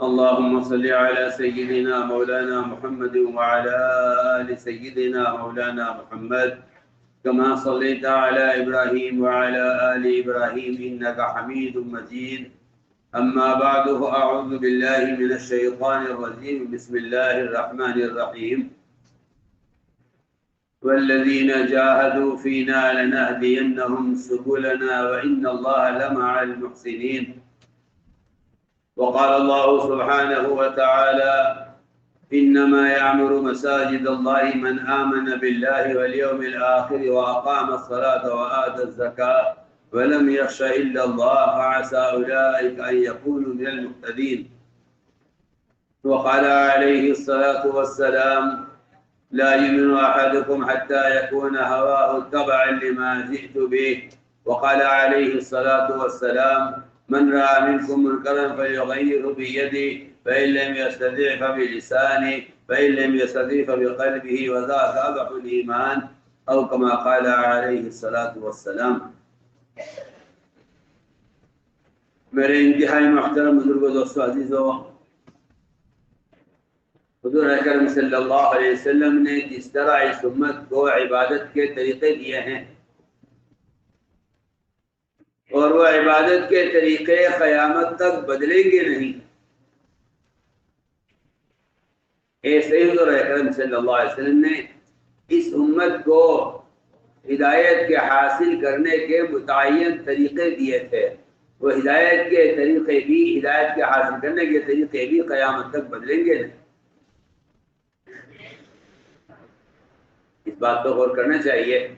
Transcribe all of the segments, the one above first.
اللهم صل على سيدنا مولانا محمد وعلى آل سيدنا مولانا محمد كما صليت على إبراهيم وعلى آل إبراهيم إنك حميد مجيد. أما بعد فأعوذ بالله من الشيطان الرجيم. بسم الله الرحمن الرحيم. والذين جاهدوا فينا لنهدينهم سبلنا وإن الله لمع المحسنين. وقال الله سبحانه وتعالى: إنما يعمر مساجد الله من آمن بالله واليوم الآخر وأقام الصلاة وآتى الزكاة ولم يخش إلا الله فعسى أولئك أن يكونوا من المهتدين. وقال عليه الصلاة والسلام: لا يؤمن أحدكم حتى يكون هواه تبعا لما جئت به. وقال عليه الصلاة والسلام: من رأى منكم منكرا فليغيره بيده فإن لم يستطع فبلسانه فإن لم يستطع فبقلبه وذاك أضعف الإيمان، أو كما قال عليه الصلاة والسلام. میرے انتہائی محترم بزرگوں، دوستوں، عزیزوں، حضور اکرم صلی اللہ علیہ وسلم نے جس طرح اس امت کو عبادت کے طریقے دیے ہیں اور وہ عبادت کے طریقے قیامت تک بدلیں گے نہیں، ایسے ہی حضور اکرم صلی اللہ علیہ وسلم نے اس امت کو ہدایت کے حاصل کرنے کے متعین طریقے دیے تھے. وہ ہدایت کے طریقے بھی، ہدایت کے حاصل کرنے کے طریقے بھی قیامت تک بدلیں گے نہیں. اس بات پر غور کرنا چاہیے.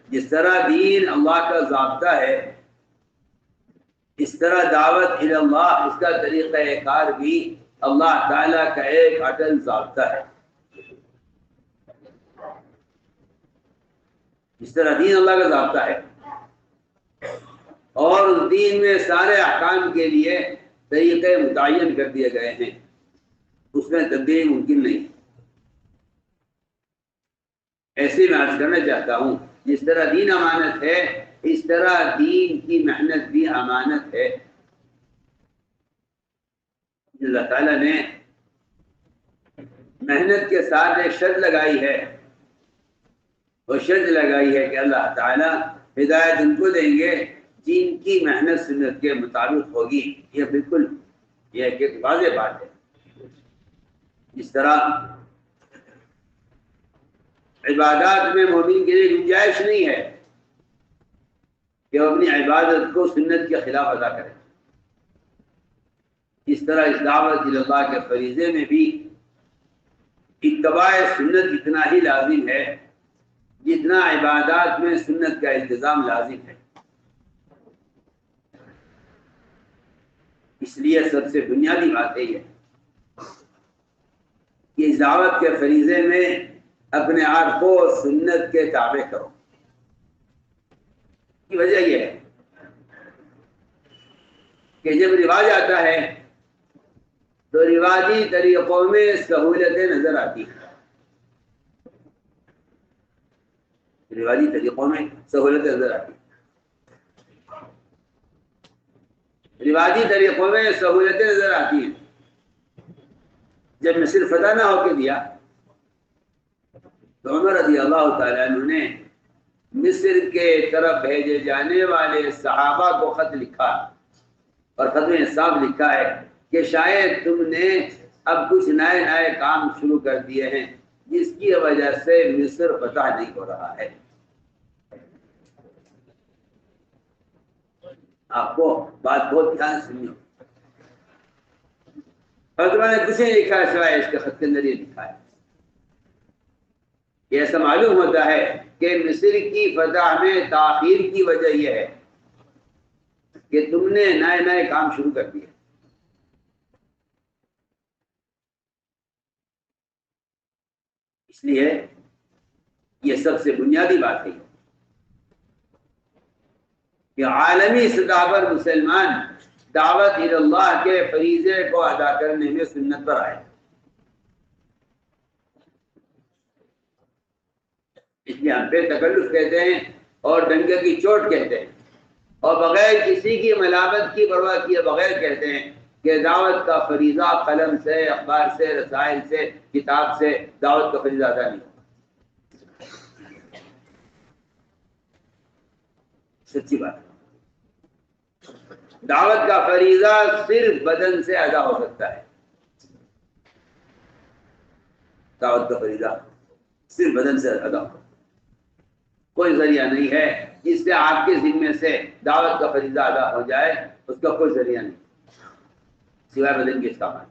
جس طرح دین اللہ کا ضابطہ ہے، اس طرح دعوت الی اللہ، اس کا طریقہ کار بھی اللہ تعالیٰ کا ایک اٹل ضابطہ ہے. اس طرح دین اللہ کا ضابطہ ہے اور اس دین میں سارے احکام کے لیے طریقے متعین کر دیے گئے ہیں، اس میں تبدیلی ممکن نہیں. ایسے میں عرض کرنا چاہتا ہوں، جس طرح دین امانت ہے اس طرح دین کی محنت بھی امانت ہے. اللہ تعالیٰ نے محنت کے ساتھ ایک شرط لگائی ہے، وہ شرط لگائی ہے کہ اللہ تعالیٰ ہدایت ان کو دیں گے جن کی محنت سنت کے مطابق ہوگی. یہ بالکل یہ ایک واضح بات ہے. جس طرح عبادات میں مومن کے لیے گنجائش نہیں ہے کہ وہ اپنی عبادت کو سنت کے خلاف ادا کرے، اس طرح اس دعوت الی اللہ کے فریضے میں بھی اتباع سنت اتنا ہی لازم ہے جتنا عبادات میں سنت کا التزام لازم ہے. اس لیے سب سے بنیادی بات یہ ہے کہ اس دعوت کے فریضے میں اپنے آپ کو سنت کے تابع کرو. کی وجہ یہ ہے کہ جب رواج آتا ہے تو رواجی طریقوں میں سہولتیں نظر آتی ہیں. رواجی طریقوں میں سہولتیں نظر آتی ہیں. رواجی طریقوں میں سہولتیں نظر آتی ہیں. جب مصر فتح نہ ہو کے دیا تو عمر رضی اللہ تعالیٰ عنہ نے مصر کے طرف بھیجے جانے والے صحابہ کو خط لکھا اور خط میں صاف لکھا ہے کہ شاید تم نے اب کچھ نئے نئے کام شروع کر دیے ہیں جس کی وجہ سے مصر فتح نہیں ہو رہا ہے. آپ کو بات بہت دھیان سے سنیو. اور نے کچھ نہیں لکھا ہے سوائے اس کے خط کے اندر یہ لکھا ہے. یہ ایسا معلوم ہوتا ہے کہ مصر کی فتح میں تاخیر کی وجہ یہ ہے کہ تم نے نئے نئے کام شروع کر دیے. اس لیے یہ سب سے بنیادی بات ہے کہ عالمی سطح پر مسلمان دعوت الی اللہ کے فریضے کو ادا کرنے میں سنت پر آئے. اس لیے ہم پہ تکلف کہتے ہیں اور ڈنگے کی چوٹ کہتے ہیں اور بغیر کسی کی ملامت کی پرواہ کیے بغیر کہتے ہیں کہ دعوت کا فریضہ قلم سے، اخبار سے، رسائل سے، کتاب سے دعوت کا فریضہ ادا نہیں ہوگا۔ سچی بات ہے، دعوت کا فریضہ صرف بدن سے ادا ہو سکتا ہے۔ دعوت کا فریضہ صرف بدن سے ادا ہو، کوئی ذریعہ نہیں ہے جس سے آپ کے ذمے سے دعوت کا فریضہ ادا ہو جائے، اس کا کوئی ذریعہ نہیں سوائے بدن کے استعمال۔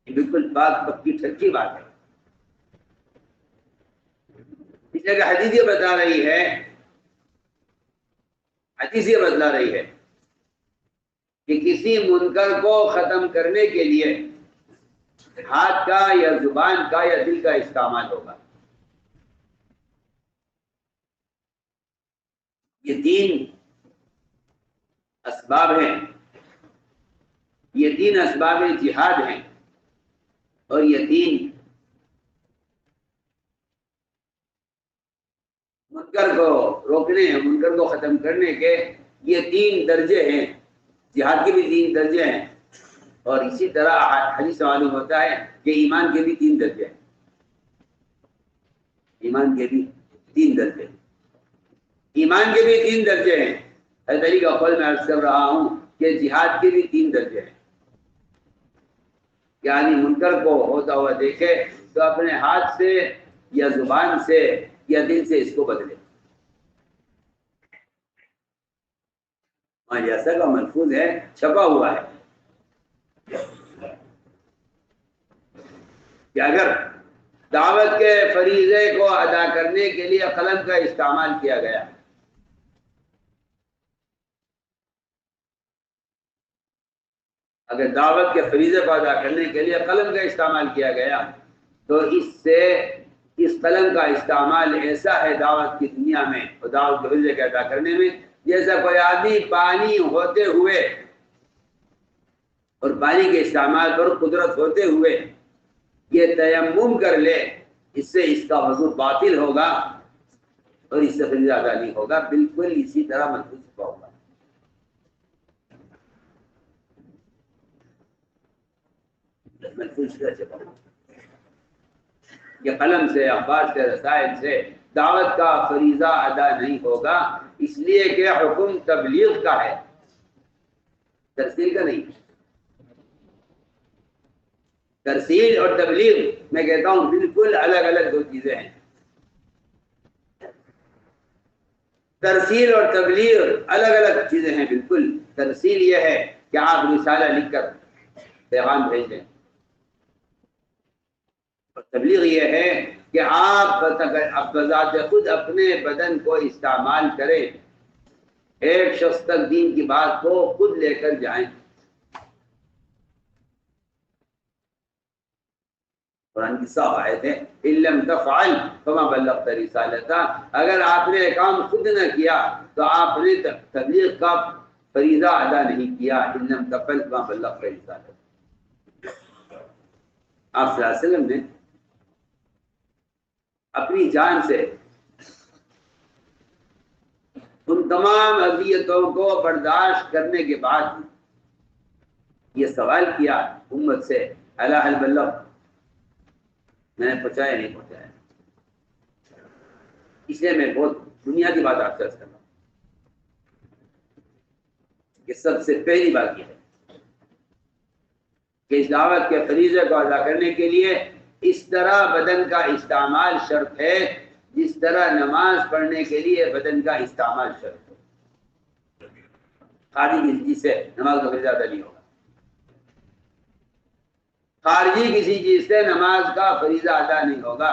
یہ بالکل بات پکی سچی بات ہے، اس لیے کہ حدیث یہ بتا رہی ہے، حدیث یہ بتلا رہی ہے کہ کسی منکر کو ختم کرنے کے لیے ہاتھ کا یا زبان کا یا دل کا استعمال ہوگا۔ یہ تین اسباب ہیں، یہ تین اسباب جہاد ہیں، اور یہ تین منکر کو روکنے ہیں، منکر کو ختم کرنے کے یہ تین درجے ہیں۔ جہاد کے بھی تین درجے ہیں، اور اسی طرح حدیث سے معلوم ہوتا ہے کہ ایمان کے بھی تین درجے ہیں۔ ایمان کے بھی تین درجے ہیں، ایمان کے بھی تین درجے ہیں۔ حضرت علی کا قول میں عرض کر رہا ہوں کہ جہاد کے بھی تین درجے ہیں۔ یعنی منکر کو ہوتا ہوا دیکھے تو اپنے ہاتھ سے یا زبان سے یا دل سے اس کو بدلے۔ جیسا کا محفوظ ہے، چھپا ہوا ہے کہ اگر دعوت کے فریضے کو ادا کرنے کے لیے قلم کا استعمال کیا گیا، اگر دعوت کے فریضے کو ادا کرنے کے لیے قلم کا استعمال کیا گیا تو اس قلم کا استعمال ایسا ہے دعوت کی دنیا میں اور دعوت کے فریضے کو ادا کرنے میں، جیسا کوئی آدمی پانی ہوتے ہوئے اور پانی کے استعمال پر قدرت ہوتے ہوئے یہ تیمم کر لے، اس سے اس کا وضو باطل ہوگا اور اس سے فریضہ ادا نہیں ہوگا۔ بالکل اسی طرح محفوظ ہوگا۔ کہ قلم سے، اخبار سے، رسائل سے دعوت کا فریضہ ادا نہیں ہوگا، اس لیے کہ حکم تبلیغ کا ہے، ترسیل کا نہیں۔ ترسیل اور تبلیغ میں کہتا ہوں بالکل الگ الگ دو چیزیں ہیں۔ ترسیل اور تبلیغ الگ الگ چیزیں ہیں بالکل۔ ترسیل یہ ہے کہ آپ رسالہ لکھ کر پیغام بھیج دیں، اور تبلیغ یہ ہے کہ آپ بذات خود اپنے بدن کو استعمال کریں، ایک شخص تک دین کی بات کو خود لے کر جائیں۔ قرآن کی صاف آیت ہے إِن لَمْ تَفْعَلْ فَمَا بَلَّغْتَ رِسَالَتَهُ، اگر آپ نے کام خود نہ کیا تو آپ نے تبلیغ کا فریضہ ادا نہیں کیا۔ إِن لَمْ تَفْعَلْ فَمَا بَلَّغْتَ رِسَالَتَهُ۔ آپ صلی اللہ علیہ وسلم نے اپنی جان سے ان تمام اذیتوں کو برداشت کرنے کے بعد یہ سوال کیا امت سے، الا هل بلغت، میں نے پہنچایا نہیں پہنچایا؟ اس لیے میں بہت بنیادی بات آپ سے عرض کرتا ہوں کہ سب سے پہلی بات یہ ہے کہ اس دعوت کے فریضے کو ادا کرنے کے لیے اس طرح بدن کا استعمال شرط ہے جس طرح نماز پڑھنے کے لیے بدن کا استعمال شرط ہے۔ خارجی کسی چیز سے نماز کا فریضہ ادا نہیں ہوگا، خارجی کسی چیز سے نماز کا فریضہ ادا نہیں ہوگا،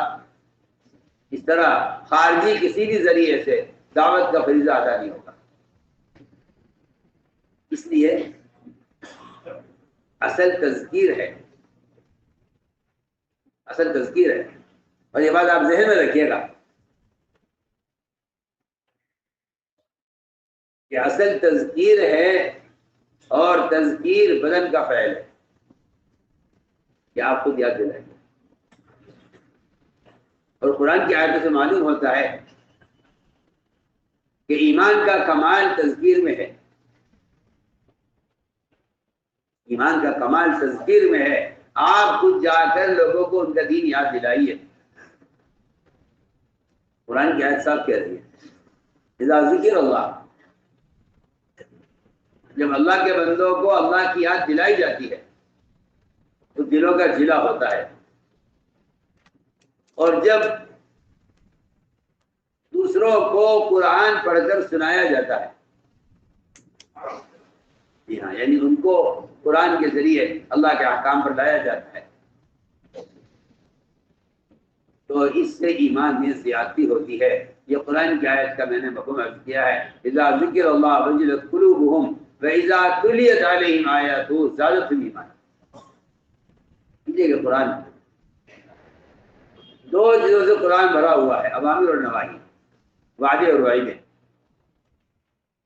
اس طرح خارجی کسی بھی ذریعے سے دعوت کا فریضہ ادا نہیں ہوگا۔ اس لیے اصل تذکیر ہے، اصل تذکیر ہے، اور یہ بات آپ ذہن میں رکھیے گا کہ اصل تذکیر ہے، اور تذکیر بدن کا فعل ہے، کہ آپ خود یاد دلائیں گے۔ اور قرآن کی آیتوں سے معلوم ہوتا ہے کہ ایمان کا کمال تذکیر میں ہے۔ ایمان کا کمال تذکیر میں ہے. آپ خود جا کر لوگوں کو ان کا دین یاد دلائیے. قرآن کی آیت صاحب کہہ رہی ہے اذا ذکر اللہ، جب اللہ کے بندوں کو اللہ کی یاد دلائی جاتی ہے تو دلوں کا جلا ہوتا ہے. اور جب دوسروں کو قرآن پڑھ کر سنایا جاتا ہے، جی ہاں، یعنی ان کو قرآن کے ذریعے اللہ کے احکام پر لایا جاتا ہے، تو اس سے ایمان میں زیادتی ہوتی ہے. یہ قرآن کی آیت کا میں نے مفہوم عرض کیا ہے. اذا ذکر اللہ وجلت قلوبهم واذا تلیت علیہم آیاتہ زادتہم ایمانا. کہ قرآن دو چیزوں سے قرآن بھرا ہوا ہے، اوامر اور نواہی، وعدے اور وعیدیں.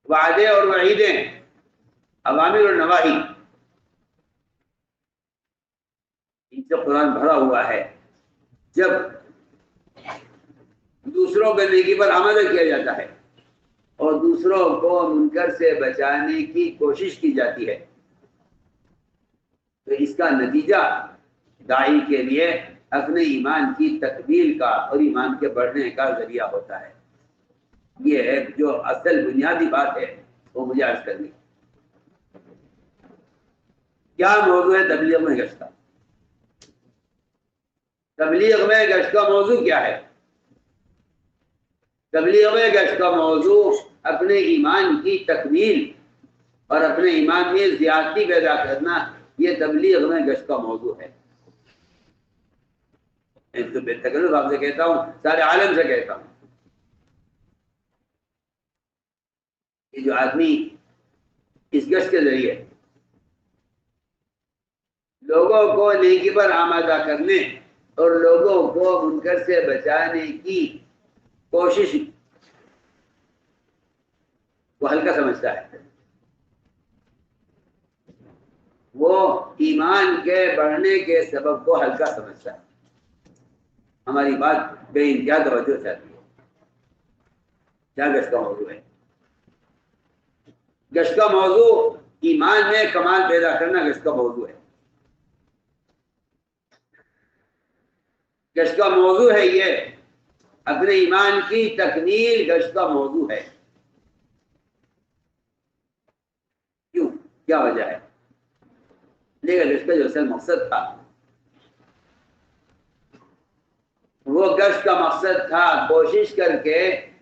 وعدے اور وعیدیں، اوامر اور نواہی، ان سے قرآن بھرا ہوا ہے. جب دوسروں کے نیکی پر آمادہ کیا جاتا ہے اور دوسروں کو منکر سے بچانے کی کوشش کی جاتی ہے تو اس کا نتیجہ داعی کے لیے اپنے ایمان کی تکمیل کا اور ایمان کے بڑھنے کا ذریعہ ہوتا ہے. یہ ہے جو اصل بنیادی بات ہے وہ مجھے عرض کرنی. کیا موضوع ہے تبلیغ میں گشت کا؟ تبلیغ میں گشت کا موضوع کیا ہے؟ تبلیغ میں گشت کا موضوع اپنے ایمان کی تکمیل اور اپنے ایمان میں زیادتی پیدا کرنا. یہ تبلیغ میں گشت کا موضوع ہے. تو بے تکلف آپ سے کہتا ہوں، سارے عالم سے کہتا ہوں کہ جو آدمی اس گشت کے ذریعے لوگوں کو نیکی پر آمادہ کرنے اور لوگوں کو منکر سے بچانے کی کوشش وہ ہلکا سمجھتا ہے، وہ ایمان کے بڑھنے کے سبب کو ہلکا سمجھتا ہے. ہماری بات بے انتہا توجہ چاہتی ہے. کیا گشت کا موضوع ہے؟ گشت کا موضوع ایمان میں کمال پیدا کرنا گشت کا موضوع ہے. گشت کا موضوع ہے یہ اپنے ایمان کی تکمیل گشت کا موضوع ہے. کیوں؟ کیا وجہ ہے؟ لیکن گشت کا جو اصل مقصد تھا وہ گشت کا مقصد تھا کوشش کر کے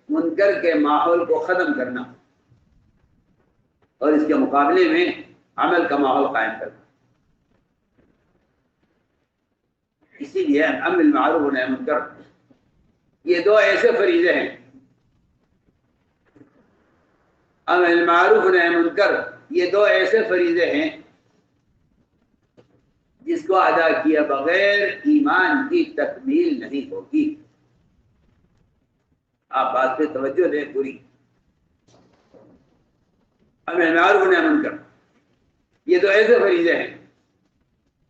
منکر کے ماحول کو ختم کرنا اور اس کے مقابلے میں عمل کا ماحول قائم کرنا. اسی لیے امر بالمعروف و نہی عن المنکر یہ دو ایسے فریضے ہیں. امر بالمعروف و نہی عن المنکر یہ دو ایسے فریضے ہیں جس کو ادا کیے بغیر ایمان کی تکمیل نہیں ہوگی. آپ بات پہ توجہ دیں پوری. امر بالمعروف و نہی عن المنکر یہ دو ایسے فریضے ہیں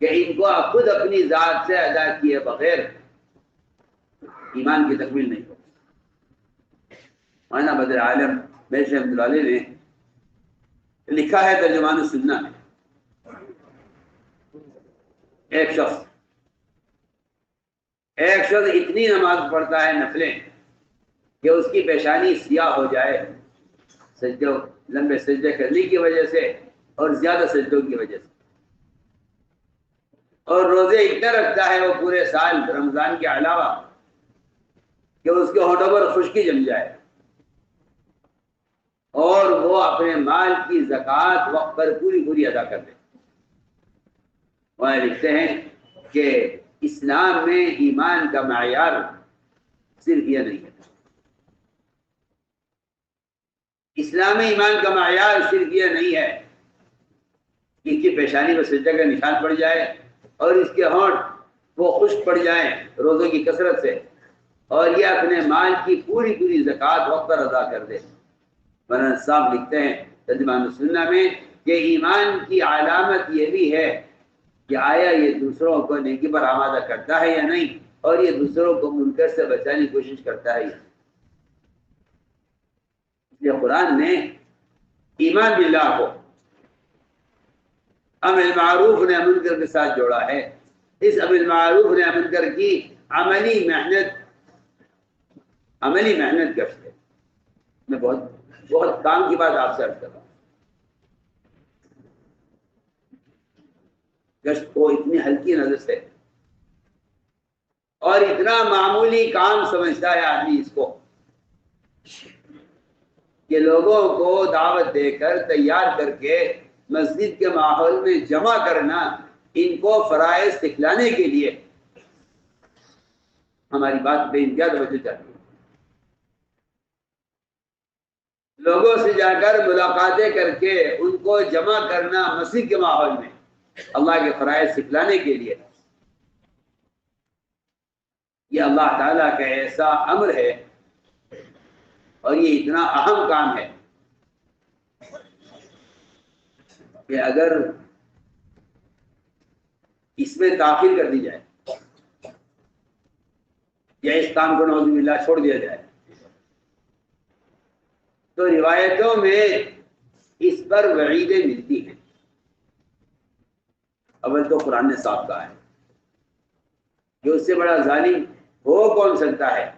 کہ ان کو آپ خود اپنی ذات سے ادا کیے بغیر ایمان کی تکمیل نہیں ہوگی. مولانا بدر عالم بیش رحمۃ اللہ علیہ نے لکھا ہے ترجمان السنہ میں، ایک شخص اتنی نماز پڑھتا ہے نفلیں کہ اس کی پیشانی سیاہ ہو جائے سجدوں لمبے سجدے کرنے کی وجہ سے اور زیادہ سجدوں کی وجہ سے، اور روزے اتنا رکھتا ہے وہ پورے سال رمضان کے علاوہ کہ اس کے ہونٹوں پر خشکی جم جائے، اور وہ اپنے مال کی زکوٰۃ وقت پر پوری ادا کر دے. وہ لکھتے ہیں کہ اسلام میں ایمان کا معیار صرف یہ نہیں ہے. اسلام میں ایمان کا معیار صرف یہ نہیں ہے کہ اس کی پیشانی پر سجدہ کا نشان پڑ جائے اور اس کے ہونٹ وہ خشک پڑ جائیں روزوں کی کثرت سے، اور یہ اپنے مال کی پوری زکوٰۃ وقت پر ادا کر دے. مولانا صاحب لکھتے ہیں ترجمان السنہ میں کہ ایمان کی علامت یہ بھی ہے کہ آیا یہ دوسروں کو نیکی پر آمادہ کرتا ہے یا نہیں، اور یہ دوسروں کو منکر سے بچانے کی کوشش کرتا ہے یا نہیں. اس لیے قرآن نے ایمان باللہ کو امر معروف نے منکر کے ساتھ جوڑا ہے. اس امر معروف نے منکر کی عملی محنت گشت ہے. میں بہت کام کی بات آپ سے عرض کر رہا ہوں. گشت کو اتنی ہلکی نظر سے اور اتنا معمولی کام سمجھتا ہے آدمی اس کو کہ لوگوں کو دعوت دے کر تیار کر کے مسجد کے ماحول میں جمع کرنا ان کو فرائض سکھلانے کے لیے. ہماری بات بے انتہا توجہ چاہتی ہے. لوگوں سے جا کر ملاقاتیں کر کے ان کو جمع کرنا مسجد کے ماحول میں اللہ کے فرائض سکھلانے کے لیے. یہ اللہ تعالیٰ کا ایسا امر ہے اور یہ اتنا اہم کام ہے کہ اگر اس میں تاخیر کر دی جائے یا اس کام کو نعوذ باللہ چھوڑ دیا جائے تو روایتوں میں اس پر وعیدیں ملتی ہیں. اول تو قرآن نے صاف کہا ہے کہ اس سے بڑا ظالم ہو کون سکتا ہے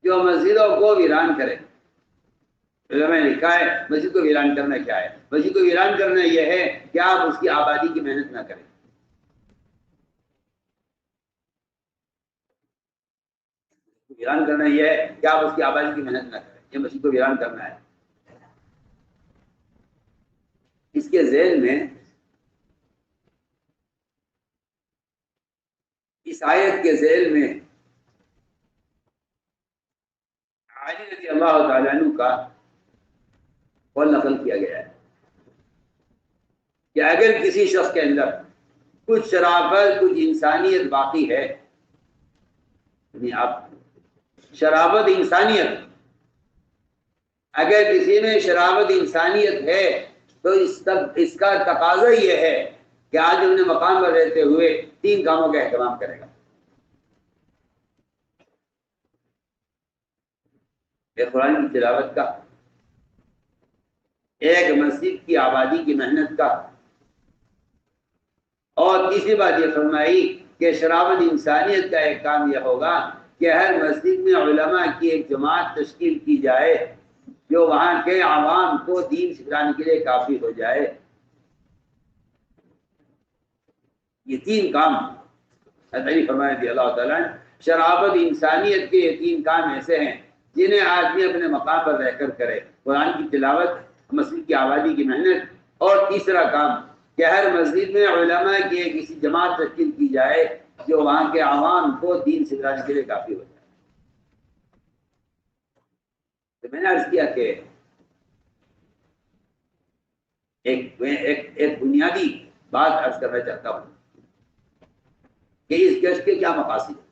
جو مسجدوں کو ویران کرے. علماء نے لکھا ہے مسجد کو ویران کرنا کیا ہے؟ مسجد کو ویران کرنا یہ ہے کہ آپ اس کی آبادی کی محنت نہ کریں. ویران کرنا یہ ہے کہ آپ اس کی آبادی کی محنت نہ کریں. یہ مسجد کو ویران کرنا ہے. اس کے ذہن میں اس آیت کے ذیل میں علی رضی اللہ تعالیٰ عنہ کا قول نقل کیا گیا ہے کہ اگر کسی شخص کے اندر کچھ شرافت کچھ انسانیت باقی ہے یعنی آپ شرافت انسانیت اگر کسی میں شرافت انسانیت ہے تو اس کا تقاضا یہ ہے کہ آج اپنے مقام پر رہتے ہوئے 3 کاموں کا اہتمام کرے گا. ایک قرآن کی تلاوت کا، ایک مسجد کی آبادی کی محنت کا، اور تیسری بات یہ فرمائی کہ شرافت انسانیت کا ایک کام یہ ہوگا کہ ہر مسجد میں علماء کی ایک جماعت تشکیل کی جائے جو وہاں کے عوام کو دین سکھانے کے لیے کافی ہو جائے. یہ 3 کام علی فرمایا رضی اللہ تعالیٰ شرافت انسانیت کے یہ 3 کام ایسے ہیں جنہیں آدمی اپنے مقام پر رہ کر کرے. قرآن کی تلاوت، مسجد کی آبادی کی محنت، اور تیسرا کام کہ ہر مسجد میں علماء کی کسی جماعت تشکیل کی جائے جو وہاں کے عوام کو دین سکھانے کے لیے کافی ہو جائے. تو میں نے عرض کیا کہ ایک بنیادی بات عرض کرنا چاہتا ہوں کہ اس گشت کے کیا مقاصد ہیں.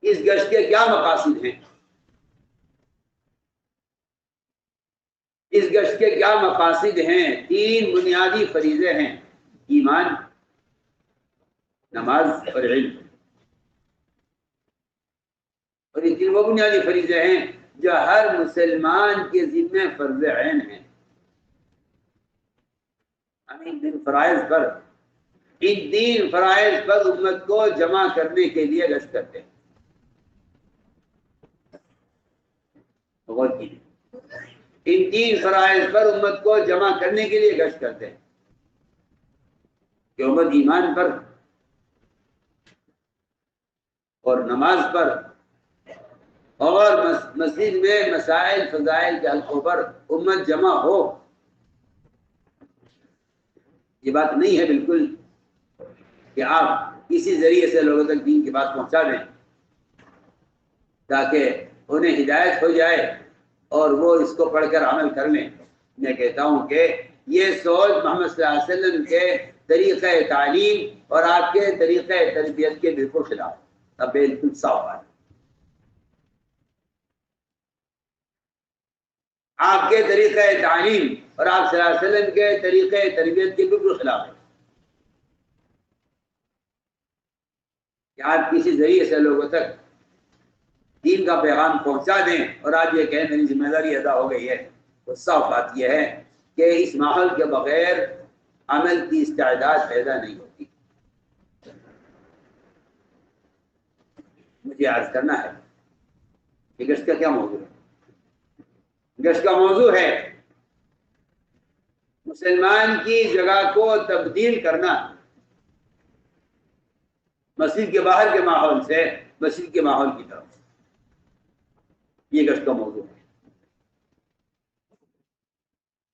اس گشت کے کیا مقاصد ہیں؟ اس گشت کے کیا مقاصد ہیں؟ 3 بنیادی فریضے ہیں: ایمان، نماز اور علم. اور یہ 3 وہ بنیادی فریضے ہیں جو ہر مسلمان کے ذمہ فرض عین ہیں. ہم ان 3 فرائض پر امت کو جمع کرنے کے لیے گشت کرتے ہیں. غور کیجیے، ان 3 فرائض پر امت کو جمع کرنے کے لیے گشت کرتے ہیں کہ امت ایمان پر اور نماز پر اور مسجد میں مسائل فضائل کے حلقوں پر امت جمع ہو. یہ بات نہیں ہے بالکل کہ آپ کسی ذریعے سے لوگوں تک دین کی بات پہنچا دیں تاکہ انہیں ہدایت ہو جائے اور وہ اس کو پڑھ کر عمل کر لیں. میں کہتا ہوں کہ یہ سوچ محمد صلی اللہ علیہ وسلم کے طریقہ تعلیم اور آپ کے طریقہ تربیت کے بالکل خلاف. اب بالکل صاف بات، آپ کے طریقہ تعلیم اور آپ صلی اللہ علیہ وسلم کے طریقہ تربیت کے بالکل خلاف ہے کہ آپ کسی ذریعے سے لوگوں تک دین کا پیغام پہنچا دیں اور آج یہ کہیں میری ذمہ داری ادا ہو گئی ہے. تو صاف بات یہ ہے کہ اس ماحول کے بغیر عمل کی استعداد پیدا نہیں ہوتی۔ مجھے عرض کرنا ہے کہ گشت کا کیا موضوع ہے؟ گشت کا موضوع ہے مسلمان کی جگہ کو تبدیل کرنا، مسجد کے باہر کے ماحول سے مسجد کے ماحول کی طرف۔ یہ گشت کا موضوع ہے،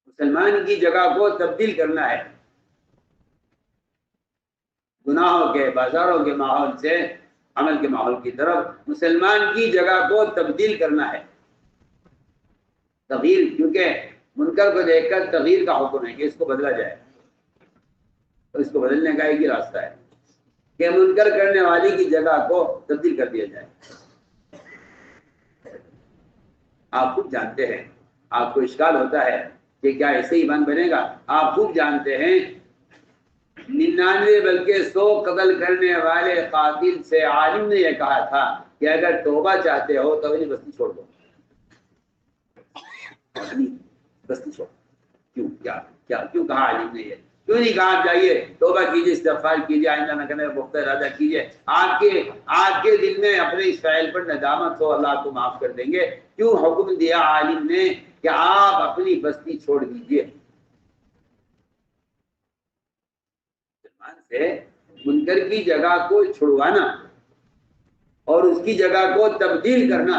مسلمان کی جگہ کو تبدیل کرنا ہے، گناہوں کے بازاروں کے ماحول سے عمل کے ماحول کی طرف مسلمان کی جگہ کو تبدیل کرنا ہے۔ تغییر، کیونکہ منکر کو دیکھ کر تغییر کا حکم ہے کہ اس کو بدلا جائے، تو اس کو بدلنے کا ایک ہی راستہ ہے کہ منکر کرنے والی کی جگہ کو تبدیل کر دیا جائے۔ آپ خود جانتے ہیں، آپ کو اشکال ہوتا ہے کہ کیا ایسے ایمان بنے گا؟ آپ خود جانتے ہیں 99 بلکہ 100 قتل کرنے والے قاتل سے عالم نے یہ کہا تھا کہ اگر توبہ چاہتے ہو تو اپنی بستی چھوڑ دو، اپنی بستی چھوڑ۔ کیوں کہا عالم نے؟ یہ کیوں نہیں کہا آپ جائیے توبہ کیجیے، استغفار کیجیے، آئندہ نہ کرنے کا پختہ ارادہ کیجیے، آپ کے دل میں اپنے اس فعل پر ندامت ہو، اللہ کو معاف کر دیں گے؟ کیوں حکم دیا عالم نے کہ آپ اپنی بستی چھوڑ دیجیے؟ سے منکر کی جگہ کو چھڑوانا اور اس کی جگہ کو تبدیل کرنا،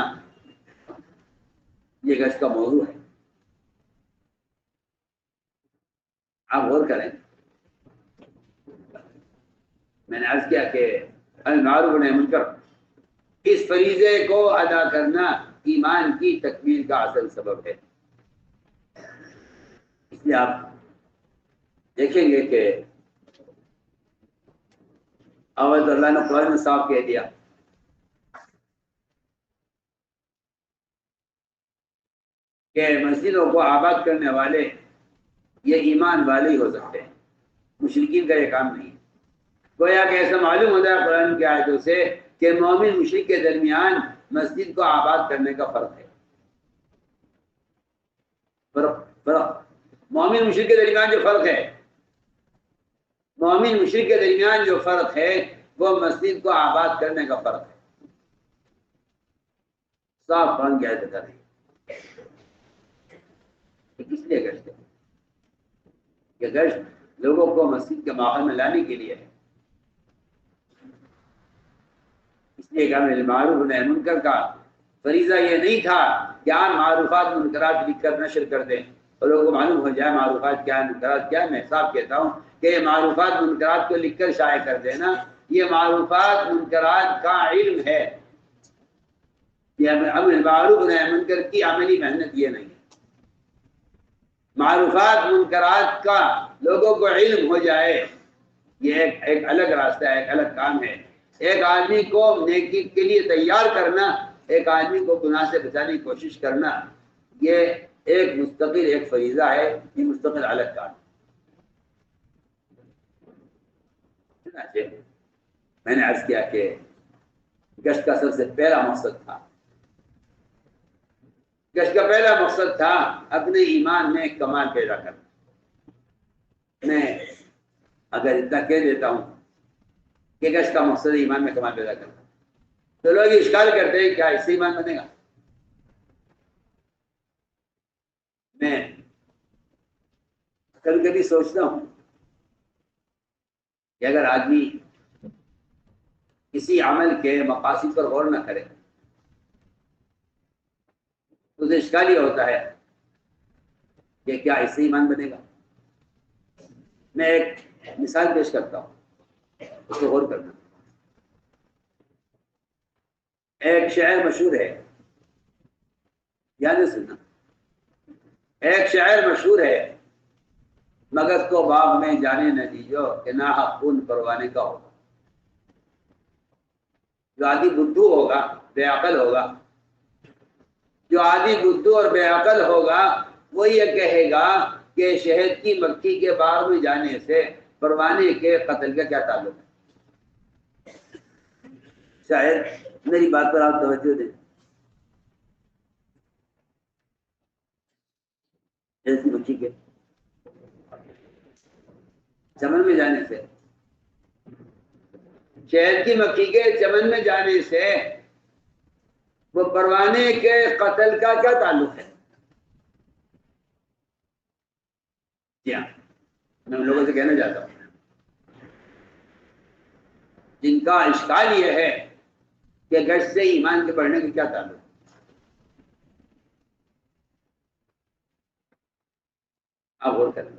یہ گشت کا موضوع ہے۔ آپ غور کریں، میں نے عرض کیا کہ المعروف و نہی عن المنکر، اس فریضے کو ادا کرنا ایمان کی تکمیل کا اصل سبب ہے۔ اس لیے آپ دیکھیں گے کہ اول اللہ نے قرآن میں صاف کہہ دیا کہ مسجدوں کو آباد کرنے والے یہ ایمان والے ہی ہو سکتے ہیں، مشرکین کا یہ کام نہیں ہے۔ گویا کہ ایسا معلوم ہوتا ہے قرآن کی آیتوں سے کہ مومن مشرک کے درمیان مسجد کو آباد کرنے کا فرق ہے۔ فرق مومن مشرک کے درمیان جو فرق ہے، مومن مشرک کے درمیان جو فرق ہے وہ مسجد کو آباد کرنے کا فرق ہے۔ صاف قرآن کی آیت بتا رہی ہے۔ کس لیے گشت ہے؟ یہ گشت لوگوں کو مسجد کے ماحول میں لانے کے لیے ہے۔ اس لیے کہ المعروف و نہی عن المنکر کا فریضہ یہ نہیں تھا کہ آپ معروفات منکرات لکھ کر نشر کر دیں اور لوگوں کو معلوم ہو جائے معروفات کیا ہے منکرات کیا ہے۔ میں صاحب کہتا ہوں کہ یہ معروفات منکرات کو لکھ کر شائع کر دینا، یہ معروفات منکرات کا علم ہے، یہ امر معروف و نہی عن المنکر کی عملی محنت یہ نہیں ہے۔ معروفات منکرات کا لوگوں کو علم ہو جائے، یہ ایک الگ راستہ ہے، ایک الگ کام ہے۔ ایک آدمی کو نیکی کے لیے تیار کرنا، ایک آدمی کو گناہ سے بچانے کی کوشش کرنا، یہ ایک مستقل ایک فریضہ ہے، یہ مستقل الگ کام ہے۔ میں نے عرض کیا کہ گشت کا سب سے پہلا مقصد تھا، گشت کا پہلا مقصد تھا اپنے ایمان میں کمال پیدا کرنا۔ میں اگر اتنا کہہ دیتا ہوں کہ گشت کا مقصد ایمان میں کمال پیدا کرنا، تو لوگ اشکال کرتے ہیں کیا اس سے ایمان بنے گا؟ میں کبھی کبھی سوچتا ہوں کہ اگر آدمی کسی عمل کے مقاصد پر غور نہ کرے تو اسے اشکال یہ ہوتا ہے کہ کیا اس سے ایمان بنے گا؟ میں ایک مثال پیش کرتا ہوں، اس کو غور کرنا۔ ایک شاعر مشہور ہے، یاد سننا، ایک شاعر مشہور ہے، مگس کو باغ میں جانے نہ دیجو کہ ناحق خون پروانے کا ہوگا۔ جو آدھی بدھو ہوگا، بے عقل ہوگا، جو آدھی بدھو اور بے عقل ہوگا وہ یہ کہے گا کہ شہد کی مکھی کے باغ میں جانے سے پروانے کے قتل کا کیا تعلق ہے؟ شاید میری بات پر آپ توجہ دیں۔ شہد کی مکھی کے چمن میں جانے سے، شہد کی مکھی کے چمن میں جانے سے وہ پروانے کے قتل کا کیا تعلق ہے؟ کیا میں ان لوگوں سے کہنا چاہتا ہوں جن کا اشکال یہ ہے کہ گشت سے ایمان کے بڑھنے کا کیا تعلق ہے؟ آپ غور کریں،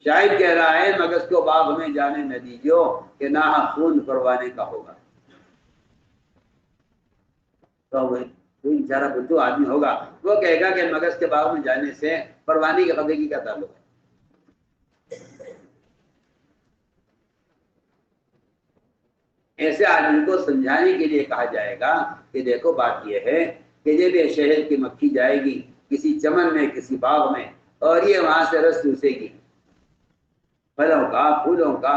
شاید کہہ رہا ہے مگس کو باغ میں جانے نہ دیجیو کہ نہ خون پروانے کا ہوگا. تو کوئی بیچارہ بدھو آدمی ہوگا وہ کہے گا کہ مگس کے باغ میں جانے سے پروانے کے قبضے کی کیا تعلق ہے؟ ایسے آدمی کو سمجھانے کے لیے کہا جائے گا کہ دیکھو بات یہ ہے کہ جب یہ شہد کی مکھی جائے گی کسی چمن میں کسی باغ میں اور یہ وہاں سے رس چوسے گی پھلوں کا پھولوں کا،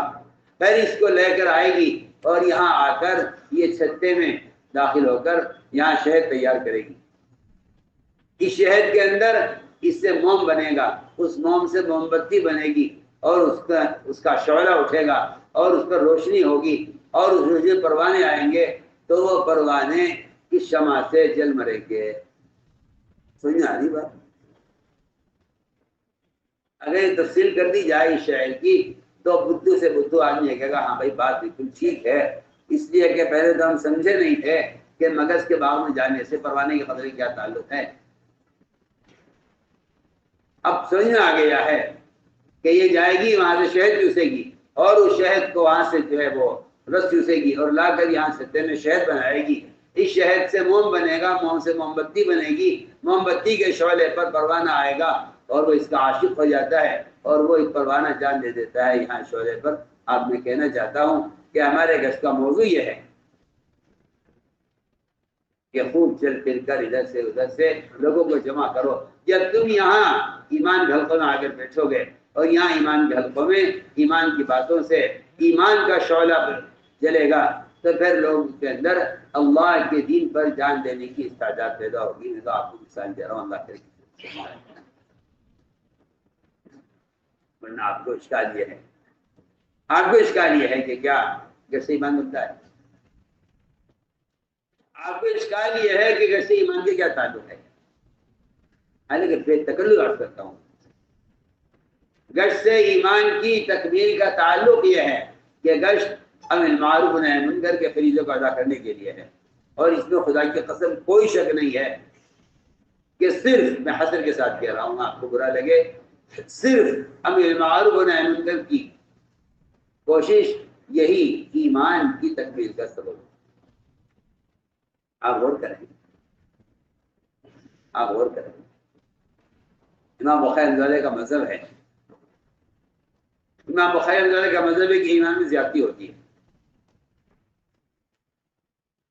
پھر اس کو لے کر آئے گی اور یہاں آ کر یہ چھتے میں داخل ہو کر یہاں شہد تیار کرے گی. اس شہد کے اندر اس سے موم بنے گا، اس موم سے موم بتی بنے گی اور اس کا شعلہ اٹھے گا اور اس پر روشنی ہوگی اور اس میں جو پروانے آئیں گے تو وہ پروانے اس شمع سے جل مریں گے. سمجھ آ رہی بات؟ اگر یہ تفصیل کر دی جائے اس شعر کی تو بدھو سے بدھو آدمی کہے گا ہاں بھائی بات بالکل ٹھیک ہے، اس لیے کہ پہلے تو ہم سمجھے نہیں تھے کہ مگز کے باغ میں جانے سے پروانے کے قدرے کیا تعلق ہے. اب سمجھ میں آ گیا ہے کہ یہ جائے گی وہاں سے شہد چوسے گی اور اس شہد کو وہاں سے جو ہے وہ رس چوسے گی اور لا کر یہاں ستے میں شہد بنائے گی. اس شہد سے موم بنے گا، موم سے موم بتی بنے گی، موم بتی کے شعلے پر پروانہ آئے گا اور وہ اس کا عاشق ہو جاتا ہے اور وہ ایک پروانہ جان دے دیتا ہے یہاں شعلے پر. آپ میں کہنا چاہتا ہوں کہ ہمارے گھر کا موضوع یہ ہے کہ خوب چل پھر کر ادھر سے ادھر سے لوگوں کو جمع کرو. جب تم یہاں ایمان کے حلقوں میں آ کر بیٹھو گے اور یہاں ایمان کے حلقوں میں ایمان کی باتوں سے ایمان کا شعلہ جلے گا تو پھر لوگوں کے اندر اللہ کے دین پر جان دینے کی استعداد پیدا ہوگی. میں تو آپ کو مثال دے رہا ہوں اللہ کے، ورنہ آپ کو اشکال یہ ہے، آپ کو اشکال یہ ہے کہ کیا جیسے ایمان ملتا ہے؟ آپ کو اشکال یہ ہے کہ گشت ایمان کے کیا تعلق ہے؟ حالانکہ بے تکلف عرض کرتا ہوں گشت سے ایمان کی تکمیل کا تعلق یہ ہے کہ گشت امر معروف نہی عن منکر کے فریضے کو ادا کرنے کے لیے ہے. اور اس میں خدا کی قسم کوئی شک نہیں ہے کہ صرف میں حسر کے ساتھ کہہ رہا ہوں آپ کو برا لگے، صرف امر معروف نہی عن منکر کی کوشش یہی ایمان کی تکمیل کا سبب ہے. آپ غور کریں، آپ غور کریں. امام بخاری رحمۃ اللہ کا مذہب ہے، امام بخاری رحمۃ اللہ کا مذہب ہے کہ ایمان میں زیادتی ہوتی ہے.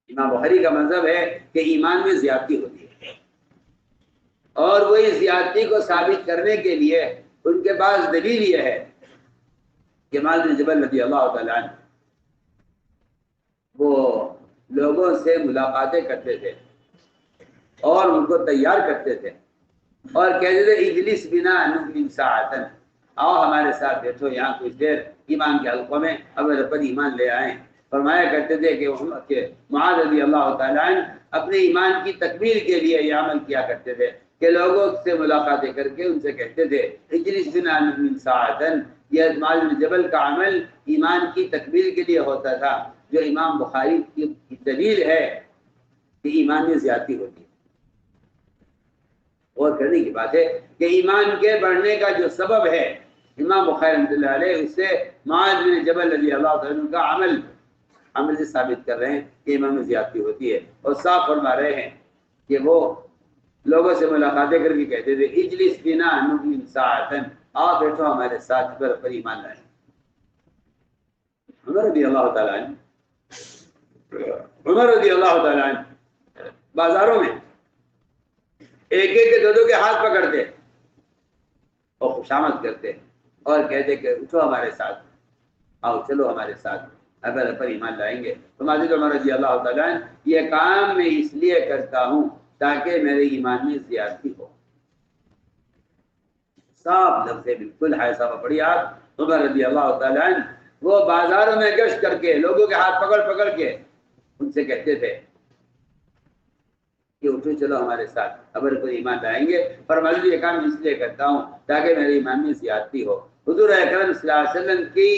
امام بخاری کا مذہب ہے کہ ایمان میں زیادتی ہوتی ہے اور وہی زیادتی کو ثابت کرنے کے لیے ان کے پاس دلیل یہ ہے کہ معاذ بن جبل رضی اللہ تعالیٰ عنہ وہ لوگوں سے ملاقاتیں کرتے تھے اور ان کو تیار کرتے تھے اور کہتے تھے اجلس بنا نؤمن ساعتن، آؤ ہمارے ساتھ بیٹھو یہاں کچھ دیر ایمان کے حلقوں میں اگر پر ایمان لے آئیں. فرمایا کرتے تھے کہ معاذ رضی اللہ تعالیٰ عنہ اپنے ایمان کی تکمیل کے لیے یہ عمل کیا کرتے تھے کہ لوگوں سے ملاقاتیں کر کے ان سے کہتے تھے اجلس بنا نؤمن ساعتن. یہ معاذ بن جبل کا عمل ایمان کی تکمیل کے لیے ہوتا تھا، جو امام بخاری کی دلیل ہے کہ ایمان میں زیادتی ہوتی ہے. اور کرنے کی بات ہے کہ ایمان کے بڑھنے کا جو سبب ہے امام بخاری رحمۃ اللہ علیہ اس سے معاذ بن جبل رضی اللہ عنہ کا عمل سے ثابت کر رہے ہیں کہ ایمان میں زیادتی ہوتی ہے اور صاف فرما رہے ہیں کہ وہ لوگوں سے ملاقاتیں کر کے کہتے تھے اجلس بنا نؤمن ساعتن، آؤ بیٹھو ہمارے ساتھ پر ایمان لائیں. عمر رضی اللہ تعالیٰ عنہ بازاروں میں ایک ایک کے دو کے ہاتھ پکڑتے اور خوشامد کرتے اور کہتے کہ اٹھو ہمارے ساتھ، آؤ چلو ہمارے ساتھ اگر پر ایمان لائیں گے. تو حضرت عمر رضی اللہ تعالیٰ عنہ یہ کام میں اس لیے کرتا ہوں تاکہ میرے ایمان میں زیادتی ہو. صاف لفظ بالکل ہے صاحب پڑھی آپ عمر رضی اللہ تعالیٰ عنہ وہ بازاروں میں گشت کر کے لوگوں کے ہاتھ پکڑ پکڑ کے ان سے کہتے تھے کہ اٹھو چلو ہمارے ساتھ خبر پر ایمان لائیں گے، فرمایا یہ کام اس لیے کرتا ہوں تاکہ میرے ایمان میں زیادتی ہو۔ حضور اکرم صلی اللہ علیہ وسلم کی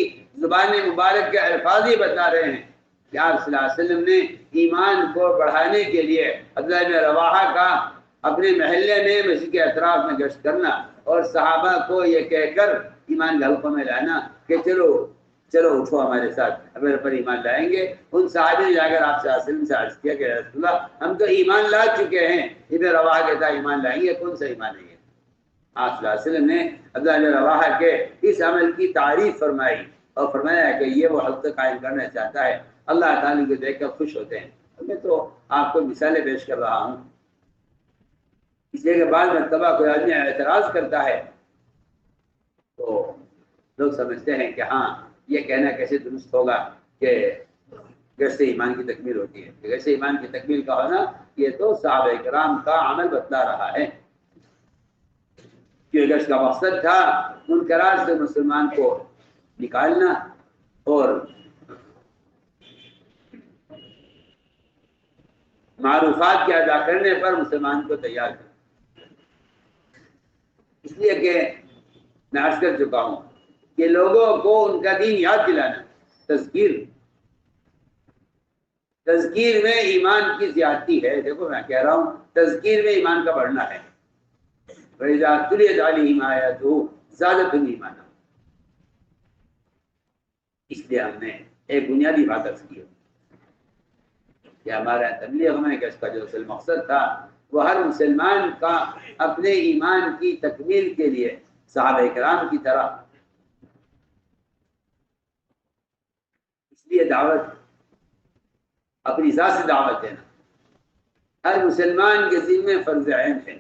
زبان مبارک کے الفاظ ہی بتا رہے ہیں کہ آپ صلی اللہ علیہ وسلم نے ایمان کو بڑھانے کے لیے عبداللہ بن رواحہ کا اپنے محلے میں مسجد کے اطراف میں گشت کرنا اور صحابہ کو یہ کہہ کر ایمان کے حلقوں میں لانا کہ چلو چلو اٹھو ہمارے ساتھ ہمارے پر ایمان لائیں گے۔ ان صحابی نے جا کر آپ صلی اللہ علیہ وسلم سے عرض کیا کہ رسول اللہ ہم تو ایمان لا چکے ہیں، ابن رواحہ کہتا ایمان لائیں گے، کون سا ایمان ہے یہ؟ آپ صلی اللہ علیہ وسلم نے عبداللہ بن رواحہ کے اس عمل کی تعریف فرمائی اور فرمایا کہ یہ وہ حق قائم کرنا چاہتا ہے، اللہ تعالیٰ کو دیکھ کر خوش ہوتے ہیں۔ میں تو آپ کو مثالیں پیش کر رہا ہوں، اس لیے کہ بعض مرتبہ کوئی آدمی اعتراض کرتا ہے تو لوگ سمجھتے ہیں کہ ہاں یہ کہنا کیسے درست ہوگا کہ گشت ایمان کی تکمیل ہوتی ہے۔ گشت ایمان کی تکمیل کا ہونا یہ تو صحابہ کرام کا عمل بتلا رہا ہے کہ گشت کا مقصد تھا منکرات سے مسلمان کو نکالنا اور معروفات کے ادا کرنے پر مسلمان کو تیار کرنا۔ اس لیے کہ میں عرض کر چکا ہوں کہ لوگوں کو ان کا دین یاد دلانا، تذکیر میں ایمان کی زیادتی ہے۔ دیکھو میں کہہ رہا ہوں تذکیر میں ایمان کا بڑھنا ہے۔ فَإِذَا تُلِيَتْ عَلَيْهِمْ آيَاتُهُ زَادَتْهُمْ ایمانا، اس لیے ہم نے ایک بنیادی بات عرض کی کہ ہمارا تبلیغ میں کہ اس کا جو اصل مقصد تھا وہ ہر مسلمان کا اپنے ایمان کی تکمیل کے لیے صحابہ کرام کی طرح اس لیے دعوت اپنی ذات سے دعوت دینا ہر مسلمان کے ذمہ فرض عین ہے۔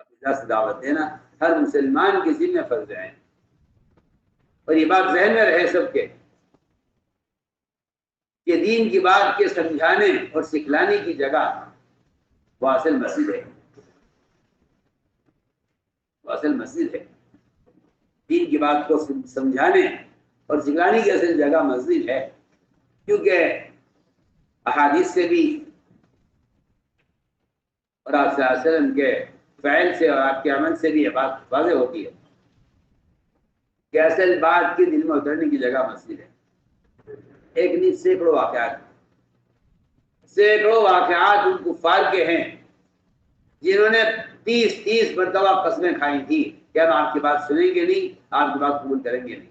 اپنی ذات سے دعوت دینا ہر مسلمان کے ذمہ فرض عین، اور یہ بات ذہن میں رہے سب کے کہ دین کی بات کے سمجھانے اور سکھلانے کی جگہ وہ اصل مسجد ہے، وہ اصل مسجد ہے۔ دین کی بات کو سمجھانے اور سکھلانے کی اصل جگہ مسجد ہے، کیونکہ احادیث سے بھی اور آپ صلی اللہ علیہ وسلم کے فعل سے اور آپ کے عمل سے بھی یہ بات واضح ہوتی ہے کہ اصل بات کی دل میں اترنے کی جگہ مسجد ہے۔ ایک نہیں سینکڑوں واقعات ان کفار کے ہیں جنہوں نے 30 مرتبہ قسمیں کھائی تھی کہ ہم آپ کی بات سنیں گے نہیں، آپ کی بات قبول کریں گے نہیں،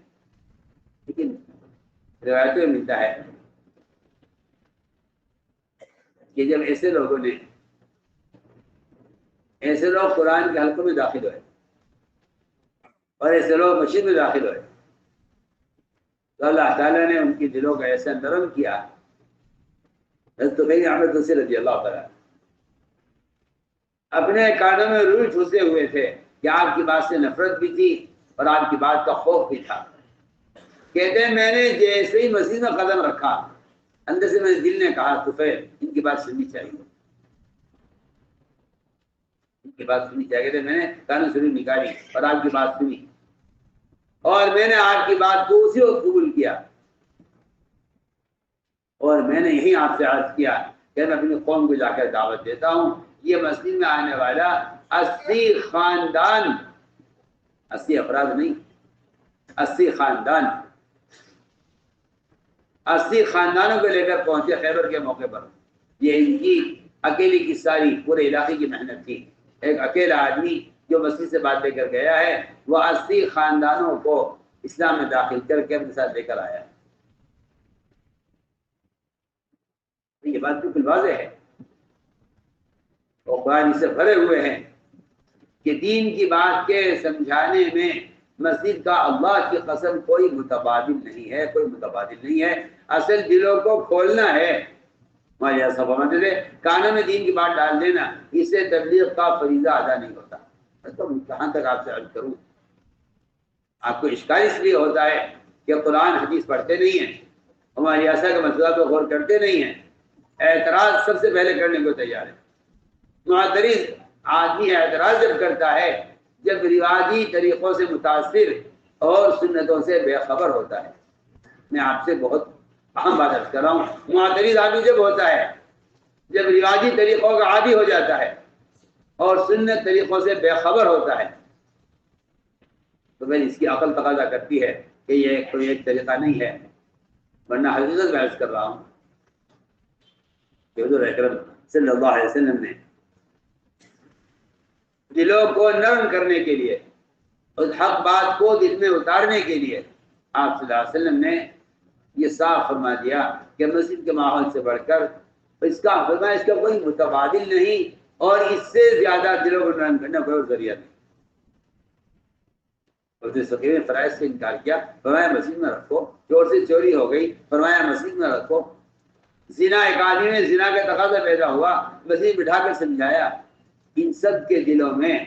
لیکن روایتوں میں ملتا ہے کہ جب ایسے لوگ قرآن کے حلقوں میں داخل ہوئے اور ایسے لوگ مسجد میں داخل ہوئے تو اللہ تعالیٰ نے ان کی دلوں کا ایسا نرم کیا۔ حضرت احمد رضی اللہ تعالیٰ اپنے کانوں میں روئی ٹھوسے ہوئے تھے کہ آپ کی بات سے نفرت بھی تھی اور آپ کی بات کا خوف بھی تھا۔ کہتے ہیں میں نے جیسے ہی مسجد میں قدم رکھا اندر سے میرے دل نے کہا طفیل ان کی بات سننی چاہیے، ان کی بات سننی چاہیے۔ کہتے میں نے کانوں سے روئی نکالی اور آپ کی بات سنی اور میں نے آپ کی بات کو اسی وقت قبول کیا، اور میں نے یہی آپ سے عرض کیا کہ میں اپنی قوم کو جا کر دعوت دیتا ہوں یہ مسجد میں آنے والا 80 خاندان، 80 افراد نہیں، 80 خاندان، 80 خاندانوں کو لے کر پہنچے خیبر کے موقع پر۔ یہ ان کی اکیلی کی ساری پورے علاقے کی محنت تھی۔ ایک اکیلا آدمی جو مسجد سے بات لے کر گیا ہے وہ 80 خاندانوں کو اسلام میں داخل کر کے اپنے ساتھ لے کر آیا ہے۔ یہ بات بالکل واضح ہے اور قرآن سے بھرے ہوئے ہیں کہ دین کی بات کے سمجھانے میں مسجد کا اللہ کی قسم کوئی متبادل نہیں ہے، کوئی متبادل نہیں ہے۔ اصل دلوں کو کھولنا ہے۔ ہمارے یہاں سب سمجھ لے کانوں میں دین کی بات ڈال دینا اس سے تبلیغ کا فریضہ ادا نہیں ہوتا۔ تو کہاں تک آپ سے عرض کروں، آپ کو اشکال اس لیے ہوتا ہے کہ قرآن حدیث پڑھتے نہیں ہیں، ہماری ایسا کے مسئلہ پہ غور کرتے نہیں ہیں، اعتراض سب سے پہلے کرنے کو تیار ہے۔ معترض آدمی اعتراض جب کرتا ہے جب رواجی طریقوں سے متاثر اور سنتوں سے بے خبر ہوتا ہے. میں آپ سے بہت اہم بات عرض کر رہا ہوں. معترض آدمی جب ہوتا ہے جب رواجی طریقوں کا عادی ہو جاتا ہے اور سنت طریقوں سے بے خبر ہوتا ہے تو میں اس کی عقل تقاضا کرتی ہے کہ یہ کوئی ایک طریقہ نہیں ہے. ورنہ حقیقت میں عرض کر رہا ہوں کہ حضور اکرم صلی اللہ علیہ وسلم نے دلوں کو نرم کرنے کے لیے اس حق بات کو دل میں اتارنے کے لیے آپ صلی اللہ علیہ وسلم نے یہ صاف فرما دیا کہ مسجد کے ماحول سے بڑھ کر اس کا کوئی متبادل نہیں اور اس سے زیادہ دلوں کو نرم کرنا کوئی ذریعہ نہیں. فقیر نے فرائض سے انکار کیا، فرمایا مسجد میں رکھو. چور سے چوری ہو گئی، فرمایا مسجد میں رکھو. زنا ایک آدمی میں زنا کا تقاضا پیدا ہوا، مسجد بٹھا کر سمجھایا. ان سب کے دلوں میں